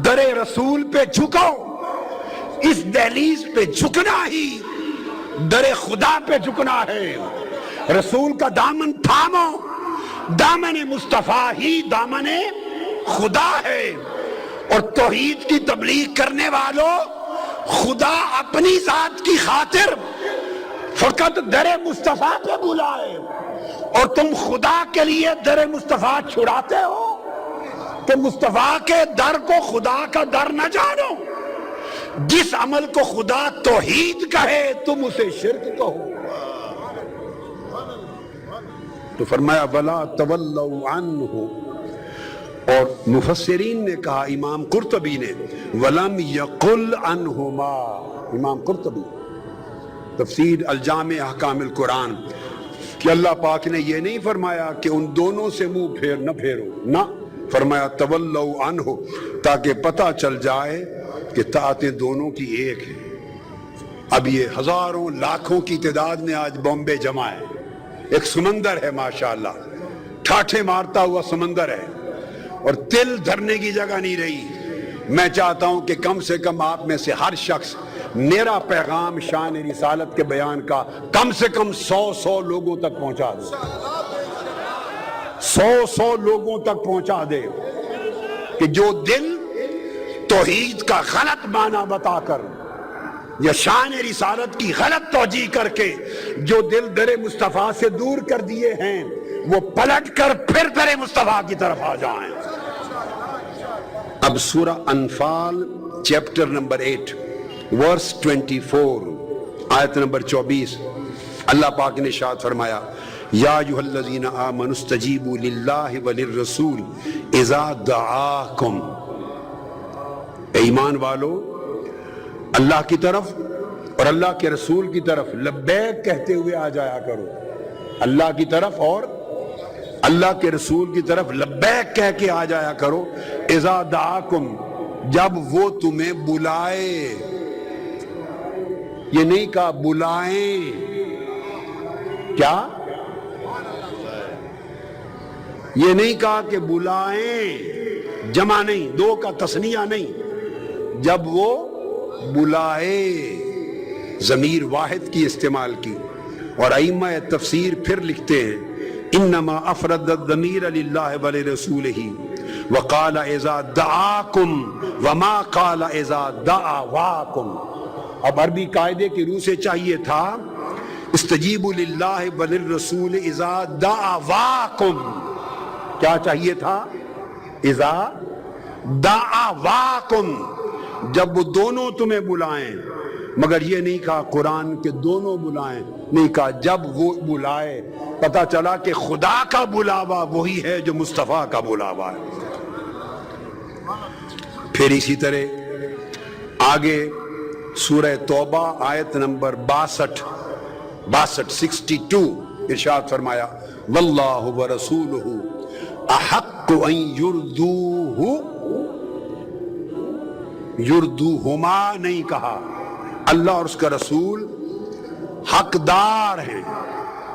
در رسول پہ جھکو، اس دہلیز پہ جھکنا ہی در خدا پہ جھکنا ہے. رسول کا دامن تھامو، دامن مصطفیٰ ہی دامن خدا ہے. اور توحید کی تبلیغ کرنے والوں، خدا اپنی ذات کی خاطر فقط در مصطفیٰ پہ بلائے اور تم خدا کے لیے در مصطفیٰ چھڑاتے ہو کہ مصطفیٰ کے در کو خدا کا در نہ جانو. جس عمل کو خدا توحید کہے تم اسے شرک کہو. تو فرمایا وَلَا تَوَلَّوْا عَنْهُ، اور مفسرین نے کہا، امام قرطبی نے وَلَمْ يَقُلْ عَنْهُمَا، امام قرطبی تفسیر الجامع احکام القرآن، کہ اللہ پاک نے یہ نہیں فرمایا کہ ان دونوں سے منہ نہ پھیرو، نہ فرمایا تولوا عنہ، تاکہ پتہ چل جائے کہ طاعتیں دونوں کی ایک ہیں. اب یہ ہزاروں لاکھوں کی تعداد میں آج بامبے جمع ہے، ایک سمندر ہے ماشاءاللہ، ٹھاٹھے مارتا ہوا سمندر ہے اور تل دھرنے کی جگہ نہیں رہی. میں چاہتا ہوں کہ کم سے کم آپ میں سے ہر شخص میرا پیغام شان رسالت کے بیان کا کم سے کم 100 لوگوں تک پہنچا دے، 100 لوگوں تک پہنچا دے کہ جو دل توحید کا غلط معنی بتا کر یا شان رسالت کی غلط توجیہ کر کے جو دل در مصطفیٰ سے دور کر دیے ہیں وہ پلٹ کر پھر در مصطفیٰ کی طرف آ جائیں. اب سورہ انفال چیپٹر نمبر 8 ورس 24 آیت نمبر 24 اللہ پاک نے ارشاد فرمایا یا ایھا الذین آمنوا استجیبوا للہ وللرسول اذا دعاکم، اے ایمان والو اللہ کی طرف اور اللہ کے رسول کی طرف لبیک کہتے ہوئے آ جایا کرو. اللہ کی طرف اور اللہ کے رسول کی طرف لبیک کہہ کے آ جایا کرو. اذا دعاکم، جب وہ تمہیں بلائے. یہ نہیں کہا بلائیں، کیا یہ نہیں کہا کہ بلائیں، جمع نہیں، دو کا تثنیہ نہیں، جب وہ بلائے ضمیر واحد کی استعمال کی. اور ائمہ تفسیر پھر لکھتے ہیں انما افرد الضمیر للہ ولرسولہ وقال اذا دعاکم وما قال اذا دعواکم. اب عربی قاعدے کی روح سے چاہیے تھا استجیبوا للہ وللرسول اذا دعواکم، کیا چاہیے تھا؟ اذا دعواکم، جب وہ دونوں تمہیں بلائیں. مگر یہ نہیں کہا قرآن کے دونوں بلائیں، نہیں کہا جب وہ بلائے. پتہ چلا کہ خدا کا بلاوا وہی ہے جو مصطفیٰ کا بلاوا ہے. پھر اسی طرح آگے سورہ توبہ آیت نمبر 62 ارشاد فرمایا واللہ ورسولہ احق ان یردوہما نہیں کہا، اللہ اور اس کا رسول حقدار ہیں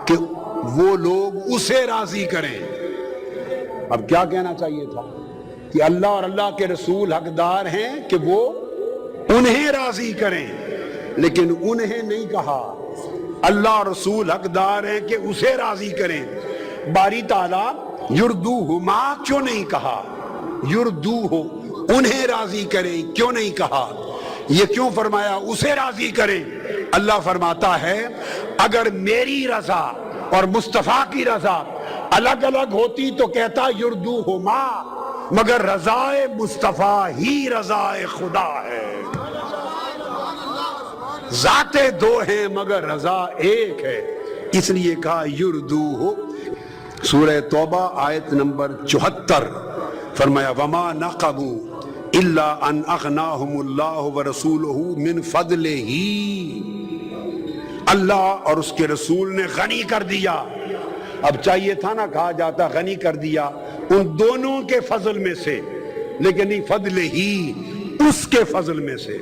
کہ وہ لوگ اسے راضی کریں. اب کیا کہنا چاہیے تھا کہ اللہ اور اللہ کے رسول حقدار ہیں کہ وہ انہیں راضی کریں، لیکن انہیں نہیں کہا. اللہ اور رسول حقدار ہیں کہ اسے راضی کریں. باری تعالیٰ یردوہما کیوں نہیں کہا؟ یردوہ انہیں راضی کریں کیوں نہیں کہا؟ یہ کیوں فرمایا اسے راضی کریں؟ اللہ فرماتا ہے اگر میری رضا اور مصطفیٰ کی رضا الگ الگ ہوتی تو کہتا یردوہما، مگر رضا مصطفیٰ ہی رضا خدا ہے. ذاتیں دو ہیں مگر رضا ایک ہے، اس لیے کہا یردوہ. سورہ توبہ آیت نمبر 74 فرمایا وما نقموا الا ان اغناہم اللہ ورسولہ من فضلہ. اللہ اور اس کے رسول نے غنی کر دیا. اب چاہیے تھا نا کہا جاتا غنی کر دیا ان دونوں کے فضل میں سے، لیکن نہیں فضل ہی اس کے فضل میں سے.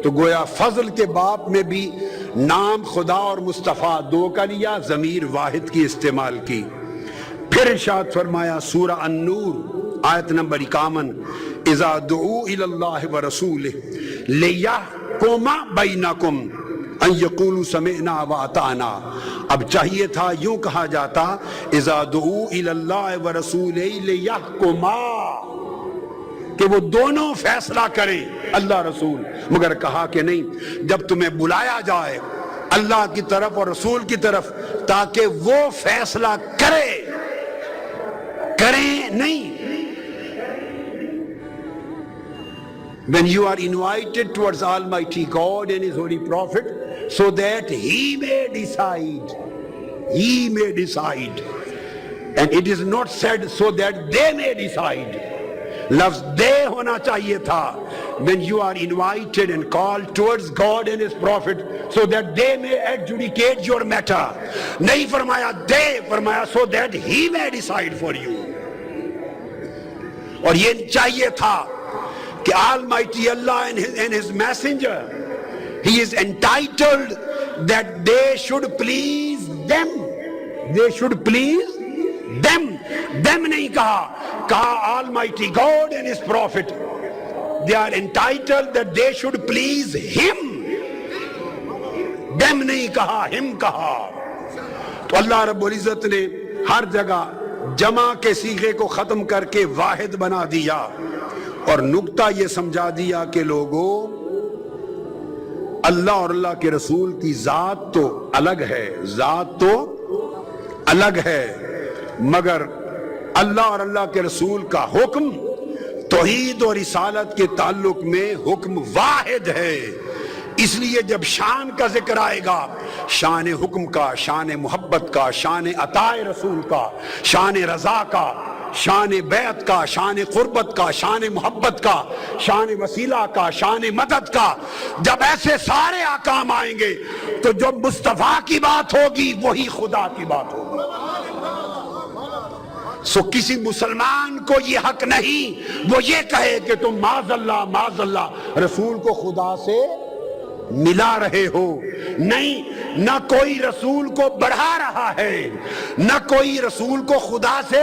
تو گویا فضل کے باب میں بھی نام خدا اور مصطفیٰ دو کا لیا، ضمیر واحد کی استعمال کی. پھر ارشاد فرمایا سورہ النور آیت نمبر 51 اذا دعوا الی اللہ ورسولہ لیحکم بینکم ان یقولوا سمعنا واطعنا. اب چاہیے تھا یوں کہا جاتا اذا دعوا الی اللہ ورسولہ لیحکما، کہ وہ دونوں فیصلہ کریں اللہ رسول. مگر کہا کہ نہیں، جب تمہیں بلایا جائے اللہ کی طرف اور رسول کی طرف تاکہ وہ فیصلہ کریں نہیں. When you are invited towards Almighty God and His Holy Prophet so that He may decide, and it is not said so that they may decide. لفظ دے ہونا چاہیے تھا. When you are invited and called towards God and His Prophet so that they may adjudicate your matter. نہیں فرمایا دے، فرمایا so that He may decide for you. اور یہ چاہیے تھا کہ Almighty Allah and His Messenger, He is entitled that they should please them. They should please them. Them نہیں کہا Almighty God and His Prophet. They are entitled that they should please Him. Them نہیں کہا، Him کہا. تو اللہ رب العزت نے ہر جگہ جمع کے صیغے کو ختم کر کے واحد بنا دیا اور نقطہ یہ سمجھا دیا کہ لوگوں اللہ اور اللہ کے رسول کی ذات تو الگ ہے، ذات تو الگ ہے، مگر اللہ اور اللہ کے رسول کا حکم توحید اور رسالت کے تعلق میں حکم واحد ہے. اس لیے جب شان کا ذکر آئے گا، شان حکم کا، شان محبت کا، شان عطا رسول کا، شان رضا کا، شان بیعت کا، شان قربت کا، شان محبت کا، شان وسیلہ کا، شان مدد کا، جب ایسے سارے احکام آئیں گے تو جو مصطفیٰ کی بات ہوگی وہی خدا کی بات ہوگی. سو کسی مسلمان کو یہ حق نہیں وہ یہ کہے کہ تم معاذ اللہ رسول کو خدا سے ملا رہے ہو. نہیں، نہ کوئی رسول کو بڑھا رہا ہے، نہ کوئی رسول کو خدا سے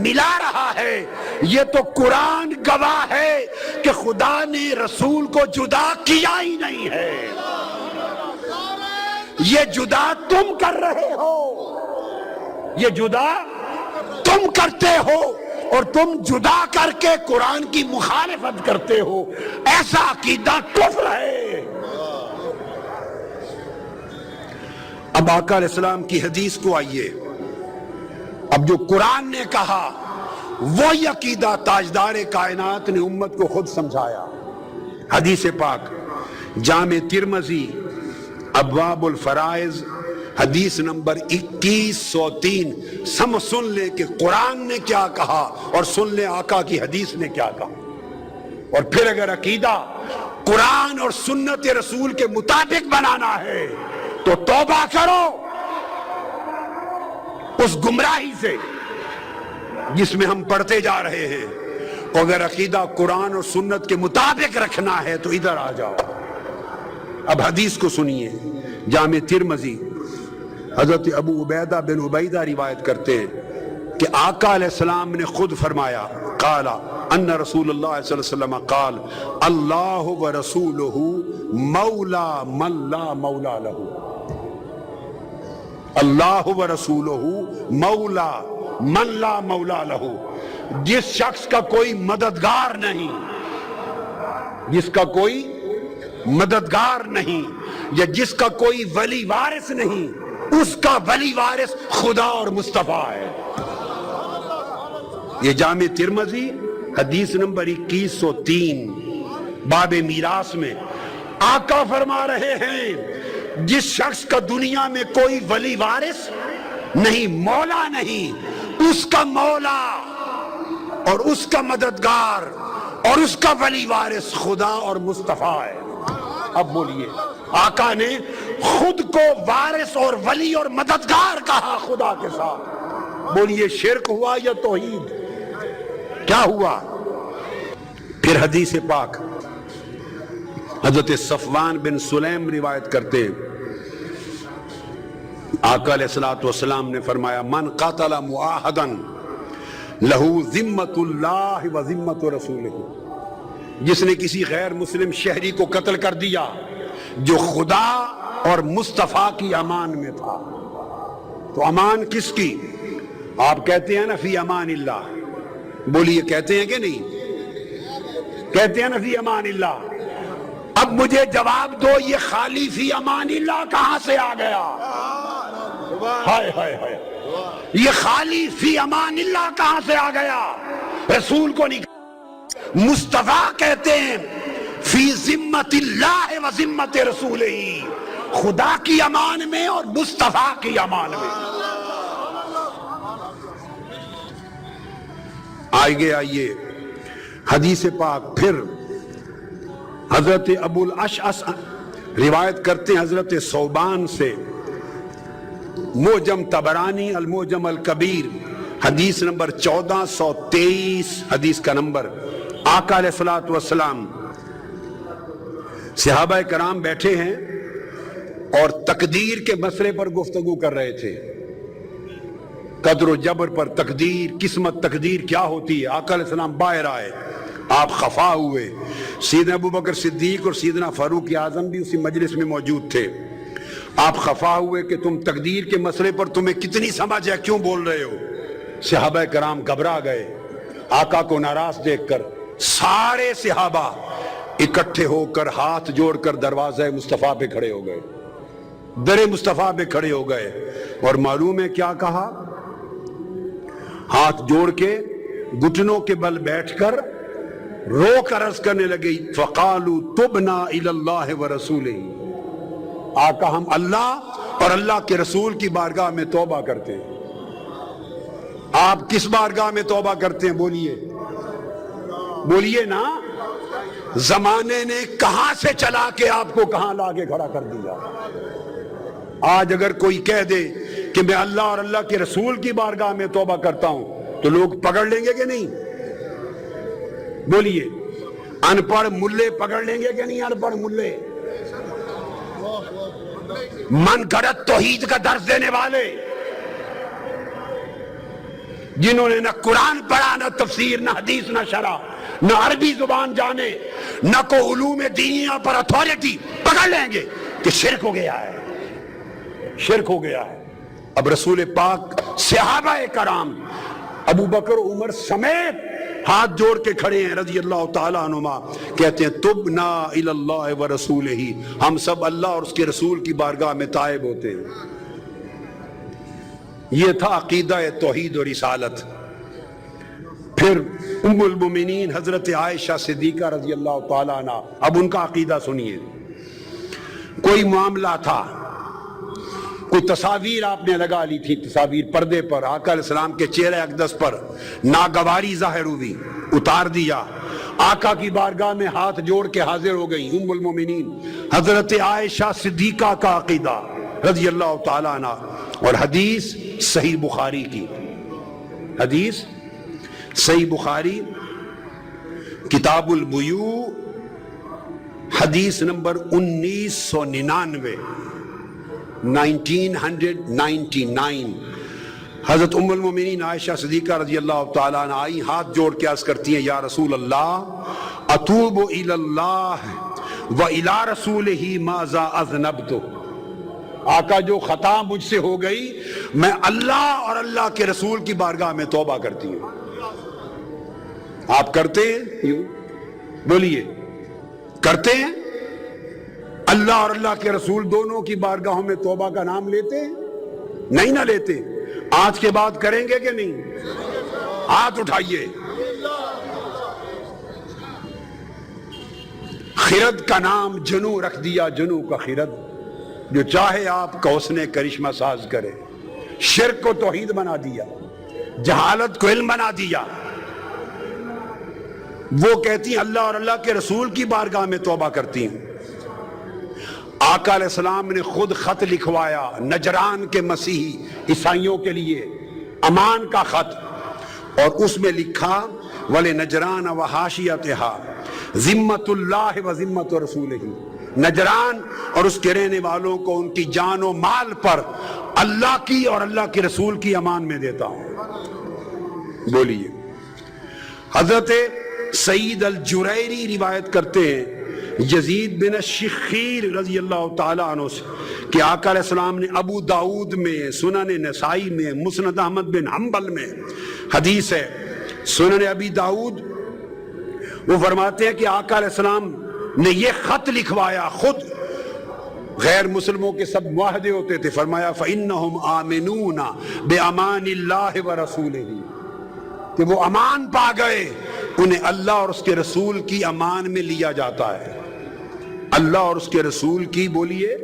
ملا رہا ہے. یہ تو قرآن گواہ ہے کہ خدا نے رسول کو جدا کیا ہی نہیں ہے. یہ جدا تم کر رہے ہو، یہ جدا تم کرتے ہو، اور تم جدا کر کے قرآن کی مخالفت کرتے ہو. ایسا عقیدہ کفر ہے. اب آقا علیہ السلام کی حدیث کو آئیے. اب جو قرآن نے کہا وہی عقیدہ تاجدار کائنات نے امت کو خود سمجھایا. حدیث پاک جامع ترمذی ابواب الفرائض حدیث نمبر 2103. سن لے کہ قرآن نے کیا کہا اور سن لے آقا کی حدیث نے کیا کہا. اور پھر اگر عقیدہ قرآن اور سنت رسول کے مطابق بنانا ہے تو توبہ کرو اس گمراہی سے جس میں ہم پڑھتے جا رہے ہیں. اگر عقیدہ قرآن اور سنت کے مطابق رکھنا ہے تو ادھر آ جاؤ. اب حدیث کو سنیے. جامع ترمذی حضرت ابو عبیدہ بن عبیدہ روایت کرتے ہیں کہ آقا علیہ السلام نے خود فرمایا قال ان رسول اللہ صلی اللہ علیہ وسلم قال اللہ ورسولہ مولا من لا مولا لہ، اللہ ورسولہ مولا من لا مولا لہ، جس شخص کا کوئی مددگار نہیں، جس کا کوئی مددگار نہیں یا جس کا کوئی ولی وارث نہیں، اس کا ولی وارث خدا اور مصطفیٰ ہے۔ یہ جامع ترمذی حدیث نمبر 2103 باب میراث میں آقا فرما رہے ہیں جس شخص کا دنیا میں کوئی ولی وارث نہیں، مولا نہیں، اس کا مولا اور اس کا مددگار اور اس کا ولی وارث خدا اور مصطفیٰ ہے۔ اب بولیے، آقا نے خود کو وارث اور ولی اور مددگار کہا خدا کے ساتھ، بولیے شرک ہوا یا توحید؟ کیا ہوا؟ پھر حدیث پاک حضرت صفوان بن سلیم روایت کرتے ہیں، آقا علیہ الصلوۃ والسلام نے فرمایا من قتل معاہدا لہو ذمۃ اللہ و ذمۃ رسولہ، جس نے کسی غیر مسلم شہری کو قتل کر دیا جو خدا اور مصطفیٰ کی امان میں تھا۔ تو امان کس کی؟ آپ کہتے ہیں نا فی امان اللہ، بولیے کہتے ہیں کہ نہیں؟ کہتے ہیں نا فی امان اللہ۔ اب مجھے جواب دو، یہ خالی فی امان اللہ کہاں سے آ گیا؟ ہائے ہائے ہائے، یہ خالی فی امان اللہ کہاں سے آ گیا؟ رسول کو نہیں، مصطفیٰ کہتے ہیں فی ذمت اللہ و ذمت رسولہ، خدا کی امان میں اور مصطفیٰ کی امان میں۔ آئیے حدیث پاک پھر حضرت ابو الاشعث روایت کرتے ہیں حضرت ثوبان سے، معجم طبرانی المعجم الکبیر حدیث نمبر 1423 حدیث کا نمبر، آقا علیہ الصلوۃ والسلام صحابہ کرام بیٹھے ہیں اور تقدیر کے مسئلے پر گفتگو کر رہے تھے، قدر و جبر پر، تقدیر، قسمت، تقدیر کیا ہوتی ہے۔ آقا علیہ السلام باہر آئے، آپ خفا ہوئے، سیدنا ابو بکر صدیق اور سیدنا فاروق اعظم بھی اسی مجلس میں موجود تھے۔ آپ خفا ہوئے کہ تم تقدیر کے مسئلے پر تمہیں کتنی سمجھ ہے، کیوں بول رہے ہو؟ صحابہ کرام گھبرا گئے آقا کو ناراض دیکھ کر۔ سارے صحابہ اکٹھے ہو کر ہاتھ جوڑ کر دروازہ مصطفیٰ پہ کھڑے ہو گئے، در مصطفیٰ پہ کھڑے ہو گئے، اور معلوم ہے کیا کہا؟ ہاتھ جوڑ کے گھٹنوں کے بل بیٹھ کر رو کر عرض کرنے لگے فقالوا تبنا الی اللہ ورسولہ، آقا ہم اللہ اور اللہ کے رسول کی بارگاہ میں توبہ کرتے ہیں۔ آپ کس بارگاہ میں توبہ کرتے ہیں؟ بولیے بولیے نا، زمانے نے کہاں سے چلا کے آپ کو کہاں لا کے کھڑا کر دیا۔ آج اگر کوئی کہہ دے کہ میں اللہ اور اللہ کے رسول کی بارگاہ میں توبہ کرتا ہوں تو لوگ پکڑ لیں گے کہ نہیں؟ بولیے، ان پڑھ ملے پکڑ لیں گے کہ نہیں؟ ان پڑھ ملے، من گھڑت توحید کا درس دینے والے، جنہوں نے نہ قرآن پڑھا، نہ تفسیر، نہ حدیث، نہ شرح، نہ عربی زبان جانے، نہ کو علوم دینیہ پر اتھارٹی، پکڑ لیں گے کہ شرک ہو گیا ہے، شرک ہو گیا ہے۔ اب رسول پاک صحابہ کرام ابو بکر عمر سمیت ہاتھ جوڑ کے کھڑے ہیں رضی اللہ تعالیٰ عنہما، کہتے ہیں تبنا الی اللہ ورسولہ، ہم سب اللہ اور اس کے رسول کی بارگاہ میں تائب ہوتے ہیں۔ یہ تھا عقیدہ توحید و رسالت۔ پھر ام المومنین حضرت عائشہ صدیقہ رضی اللہ تعالیٰ عنہ، اب ان کا عقیدہ سنیے۔ کوئی معاملہ تھا، کوئی تصاویر آپ نے لگا لی تھی، تصاویر پردے پر، آقا علیہ السلام کے چہرہ اقدس پر ناگواری ظاہر ہوئی، اتار دیا، آقا کی بارگاہ میں ہاتھ جوڑ کے حاضر ہو گئی ام المومنین حضرت عائشہ صدیقہ کا عقیدہ رضی اللہ تعالیٰ عنہ، اور حدیث صحیح بخاری کی، حدیث صحیح بخاری کتاب البیوع حدیث نمبر 1999، 1999 حضرت ام المومنین عائشہ صدیقہ رضی اللہ تعالیٰ عنہ آئی، ہاتھ جوڑ کے عرض کرتی ہیں یا رسول اللہ اتوب الی اللہ و الی رسولہ ماذا اذنبت، آقا جو خطا مجھ سے ہو گئی میں اللہ اور اللہ کے رسول کی بارگاہ میں توبہ کرتی ہوں۔ آپ کرتے ہیں؟ یوں بولیے، کرتے ہیں؟ اللہ اور اللہ کے رسول دونوں کی بارگاہوں میں توبہ کا نام لیتے ہیں؟ نہیں نہ لیتے؟ آج کے بعد کریں گے کہ نہیں؟ ہاتھ اٹھائیے۔ خرد کا نام جنو رکھ دیا، جنو کا خرد، جو چاہے آپ کا اس نے کرشمہ ساز کرے، شرک کو توحید بنا دیا، جہالت کو علم بنا دیا۔ وہ کہتی ہیں اللہ اور اللہ کے رسول کی بارگاہ میں توبہ کرتی ہوں۔ آقا علیہ السلام نے خود خط لکھوایا نجران کے مسیحی عیسائیوں کے لیے، امان کا خط، اور اس میں لکھا وَلِنَجْرَانَ وَحَاشِيَتِهَا ذِمَّةُ اللَّهِ وَذِمَّةُ رَسُولِهِ، نجران اور اس کے رہنے والوں کو ان کی جان و مال پر اللہ کی اور اللہ کے رسول کی امان میں دیتا ہوں۔ بولیے۔ حضرت سعید الجریری روایت کرتے ہیں یزید بن الشخیر رضی اللہ تعالیٰ عنہ سے کہ آقا علیہ السلام نے ابو داؤد میں، سنن نسائی میں، مسند احمد بن حنبل میں حدیث ہے، سنن ابی داؤد، وہ فرماتے ہیں کہ آقا علیہ السلام نے یہ خط لکھوایا خود، غیر مسلموں کے سب معاہدے ہوتے تھے، فرمایا فَإِنَّهُمْ آمِنُونَ بِأَمَانِ اللَّهِ وَرَسُولِهِ، کہ وہ امان پا گئے، انہیں اللہ اور اس کے رسول کی امان میں لیا جاتا ہے۔ اللہ اور اس کے رسول کی، بولیے،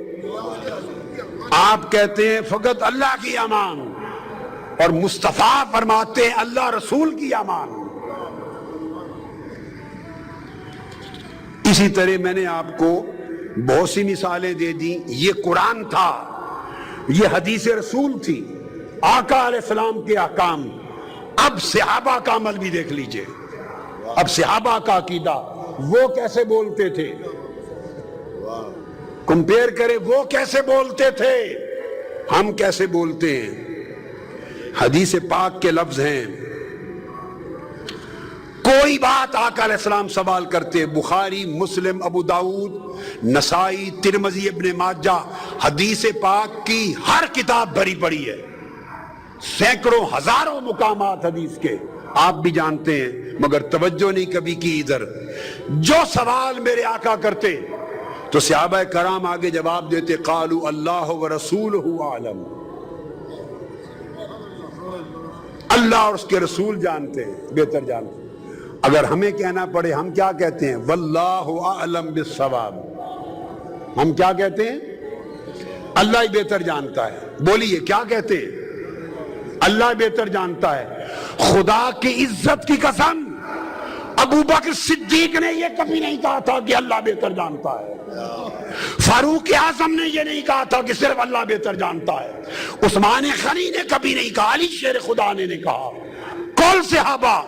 آپ کہتے ہیں فقط اللہ کی امان، اور مصطفیٰ فرماتے ہیں اللہ رسول کی امان۔ اسی طرح میں نے آپ کو بہت سی مثالیں دے دی، یہ قرآن تھا، یہ حدیث رسول تھی، آقا علیہ السلام کے احکام۔ اب صحابہ کا عمل بھی دیکھ لیجئے، اب صحابہ کا عقیدہ، وہ کیسے بولتے تھے، کمپیئر کریں، وہ کیسے بولتے تھے، ہم کیسے بولتے ہیں۔ حدیث پاک کے لفظ ہیں، کوئی بات آقا علیہ السلام سوال کرتے، بخاری، مسلم، ابو داؤد، نسائی، ترمذی، ابن ماجہ، حدیث پاک کی ہر کتاب بھری پڑی ہے، سینکڑوں ہزاروں مقامات حدیث کے، آپ بھی جانتے ہیں، مگر توجہ نہیں کبھی کی ادھر۔ جو سوال میرے آقا کرتے تو صحابہ کرام آگے جواب دیتے قالوا اللہ ورسولہ اعلم، اللہ اور اس کے رسول جانتے ہیں، بہتر جانتے ہیں۔ اگر ہمیں کہنا پڑے ہم کیا کہتے ہیں؟ واللہ اعلم بالصواب، ہم کیا کہتے ہیں؟ اللہ ہی بہتر جانتا ہے۔ بولیے کیا کہتے ہیں؟ اللہ بہتر جانتا ہے۔ خدا کی عزت کی قسم ابو بکر صدیق نے یہ کبھی نہیں کہا تھا کہ اللہ بہتر جانتا ہے، فاروق اعظم نے یہ نہیں کہا تھا کہ صرف اللہ بہتر جانتا ہے، عثمان غنی نے کبھی نہیں کہا، علی شیر خدا نے کہا، کل صحابہ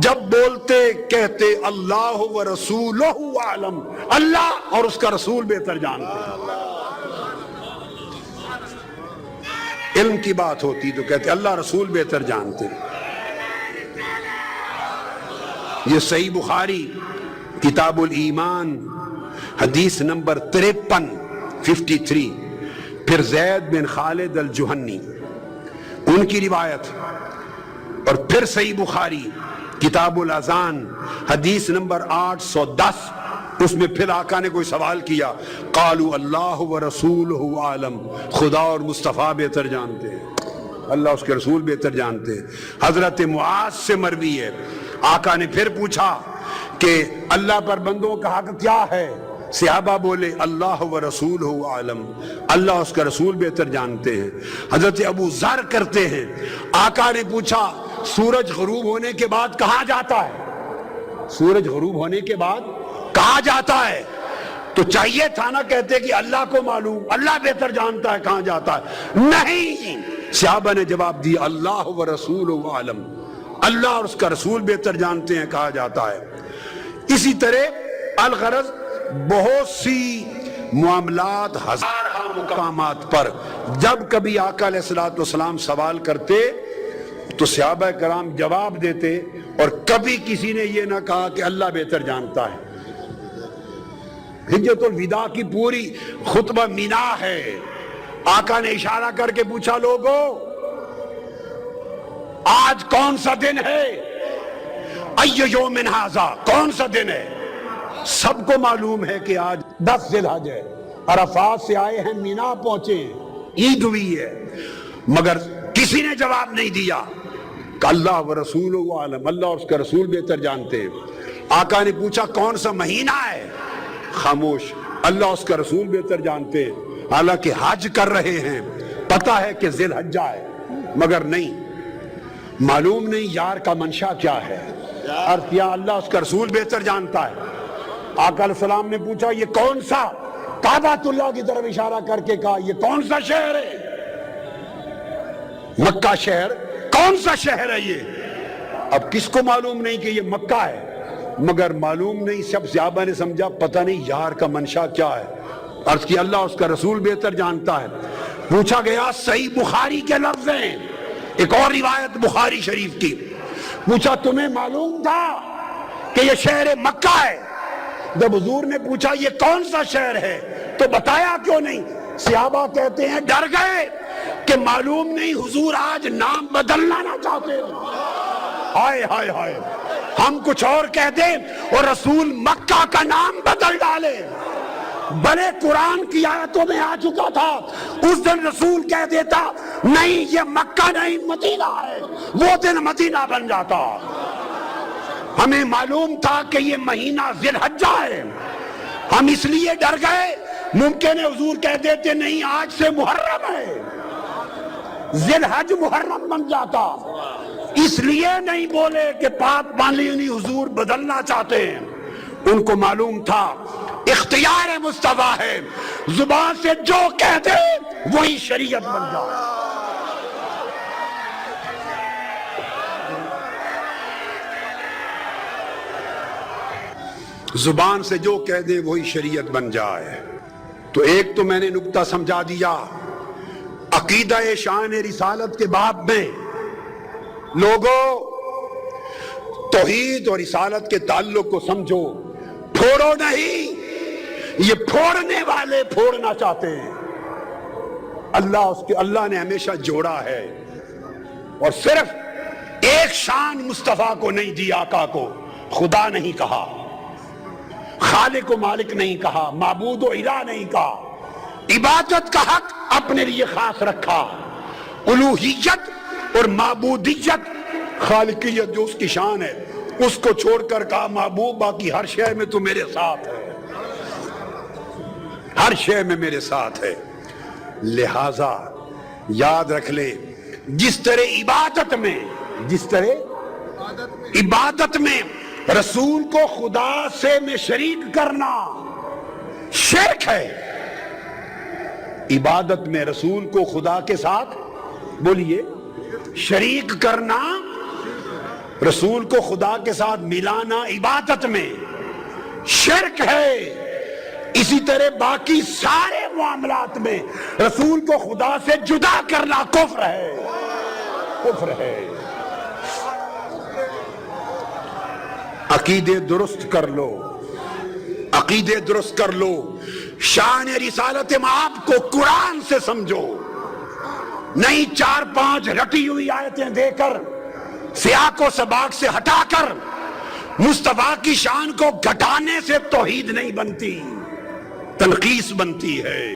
جب بولتے کہتے اللہ ورسولہ اعلم، اللہ اور اس کا رسول بہتر جانتے ہیں۔ علم کی بات ہوتی تو کہتے اللہ رسول بہتر جانتے ہیں۔ یہ صحیح بخاری کتاب الایمان حدیث نمبر 53 پھر زید بن خالد الجہنی ان کی روایت، اور پھر صحیح بخاری کتاب الاذان حدیث نمبر 810، اس میں پھر آقا نے کوئی سوال کیا، قالوا اللہ ورسولہ عالم، خدا اور مصطفیٰ بہتر جانتے ہیں، اللہ اس کے رسول بہتر جانتے ہیں۔ حضرت معاذ سے مروی ہے، آقا نے پھر پوچھا کہ اللہ پر بندوں کا حق کیا ہے؟ صحابہ بولے اللہ ورسولہ عالم، اللہ اس کا رسول بہتر جانتے ہیں۔ حضرت ابو ذر کرتے ہیں، آقا نے پوچھا سورج غروب ہونے کے بعد کہاں جاتا ہے؟ سورج غروب ہونے کے بعد کہاں جاتا ہے؟ تو چاہیے تھا نا کہتے کہ اللہ کو معلوم، اللہ بہتر جانتا ہے کہاں جاتا ہے، نہیں، صحابہ نے جواب دیا اللہ ورسولہ عالم، اللہ اور اس کا رسول بہتر جانتے ہیں کہا جاتا ہے۔ اسی طرح الغرض بہت سی معاملات ہزار مقامات پر جب کبھی آقا علیہ الصلوۃ والسلام سوال کرتے تو صحابہ کرام جواب دیتے، اور کبھی کسی نے یہ نہ کہا کہ اللہ بہتر جانتا ہے۔ حجۃ الوداع کی پوری خطبہ مینا ہے، آقا نے اشارہ کر کے پوچھا، لوگو آج کون سا دن ہے؟ ای یوم ھذا، کون سا دن ہے؟ سب کو معلوم ہے کہ آج 10 ذی الحج ہے، عرفات سے آئے ہیں، مینا پہنچے ہیں، عید ہوئی ہے، مگر کسی نے جواب نہیں دیا کہ اللہ و رسول عالم، اللہ اور اس کا رسول بہتر جانتے ہیں۔ آقا نے پوچھا کون سا مہینہ ہے؟ خاموش، اللہ اس کا رسول بہتر جانتے ہیں۔ حالانکہ حج کر رہے ہیں، پتہ ہے کہ ذی الحجہ ہے، مگر نہیں، معلوم نہیں یار کا منشا کیا ہے، اور کیا اللہ اس کا رسول بہتر جانتا ہے۔ آقا علیہ السلام نے پوچھا یہ کون سا، کعبۃ اللہ کی طرف اشارہ کر کے کہا یہ کون سا شہر ہے؟ مکہ شہر، کون سا شہر ہے یہ؟ اب کس کو معلوم نہیں کہ یہ مکہ ہے، مگر معلوم نہیں، سب صحابہ نے سمجھا پتہ نہیں یار کا منشا کیا ہے، عرض کی اللہ اس کا رسول بہتر جانتا ہے۔ پوچھا گیا، صحیح بخاری کے لفظ ہیں، ایک اور روایت بخاری شریف کی، پوچھا تمہیں معلوم تھا کہ یہ شہر مکہ ہے؟ جب حضور نے پوچھا یہ کون سا شہر ہے تو بتایا کیوں نہیں؟ صحابہ کہتے ہیں ڈر گئے کہ معلوم نہیں حضور آج نام بدلنا نہ چاہتے ہو، ہائے ہائے ہائے، ہم کچھ اور کہہ دیں اور رسول مکہ کا نام بدل ڈالے۔ بلے قرآن کی آیتوں میں آ چکا تھا، اس دن رسول کہہ دیتا نہیں یہ مکہ نہیں مدینہ ہے، وہ دن مدینہ بن جاتا۔ ہمیں معلوم تھا کہ یہ مہینہ ذی الحجہ ہے، ہم اس لیے ڈر گئے، ممکن ہے حضور کہہ دیتے نہیں آج سے محرم ہے، ذی الحج محرم بن جاتا، اس لیے نہیں بولے کہ پاک پانی حضور بدلنا چاہتے ہیں۔ ان کو معلوم تھا اختیار مصطفیٰ ہے، زبان سے جو کہہ دے وہی شریعت بن جائے۔ زبان سے جو کہہ دے وہی شریعت بن جائے۔ تو ایک تو میں نے نکتہ سمجھا دیا، عقیدہ شان رسالت کے باب میں لوگوں توحید اور رسالت کے تعلق کو سمجھو، پھوڑو نہیں، یہ پھوڑنے والے پھوڑنا چاہتے ہیں۔ اللہ نے ہمیشہ جوڑا ہے، اور صرف ایک شان مصطفیٰ کو نہیں دی، آقا کو خدا نہیں کہا، خالق و مالک نہیں کہا، معبود و الہ نہیں کہا، عبادت کا حق اپنے لیے خاص رکھا، الوہیت اور معبودیت، خالقیت جو اس کی شان ہے اس کو چھوڑ کر کہا محبوب باقی ہر شے میں تو میرے ساتھ ہے، ہر شے میں میرے ساتھ ہے۔ لہذا یاد رکھ لے، جس طرح عبادت میں رسول کو خدا سے میں شریک کرنا شرک ہے، عبادت میں رسول کو خدا کے ساتھ بولیے شریک کرنا، رسول کو خدا کے ساتھ ملانا عبادت میں شرک ہے۔ اسی طرح باقی سارے معاملات میں رسول کو خدا سے جدا کرنا کفر ہے، کفر ہے۔ عقیدے درست کر لو، عقیدے درست کر لو، شان رسالت آپ کو قرآن سے سمجھو، نہیں 4-5 رٹی ہوئی آیتیں دے کر، سیاق و سباق سے ہٹا کر مصطفیٰ کی شان کو گھٹانے سے توحید نہیں بنتی، تنقیص بنتی ہے۔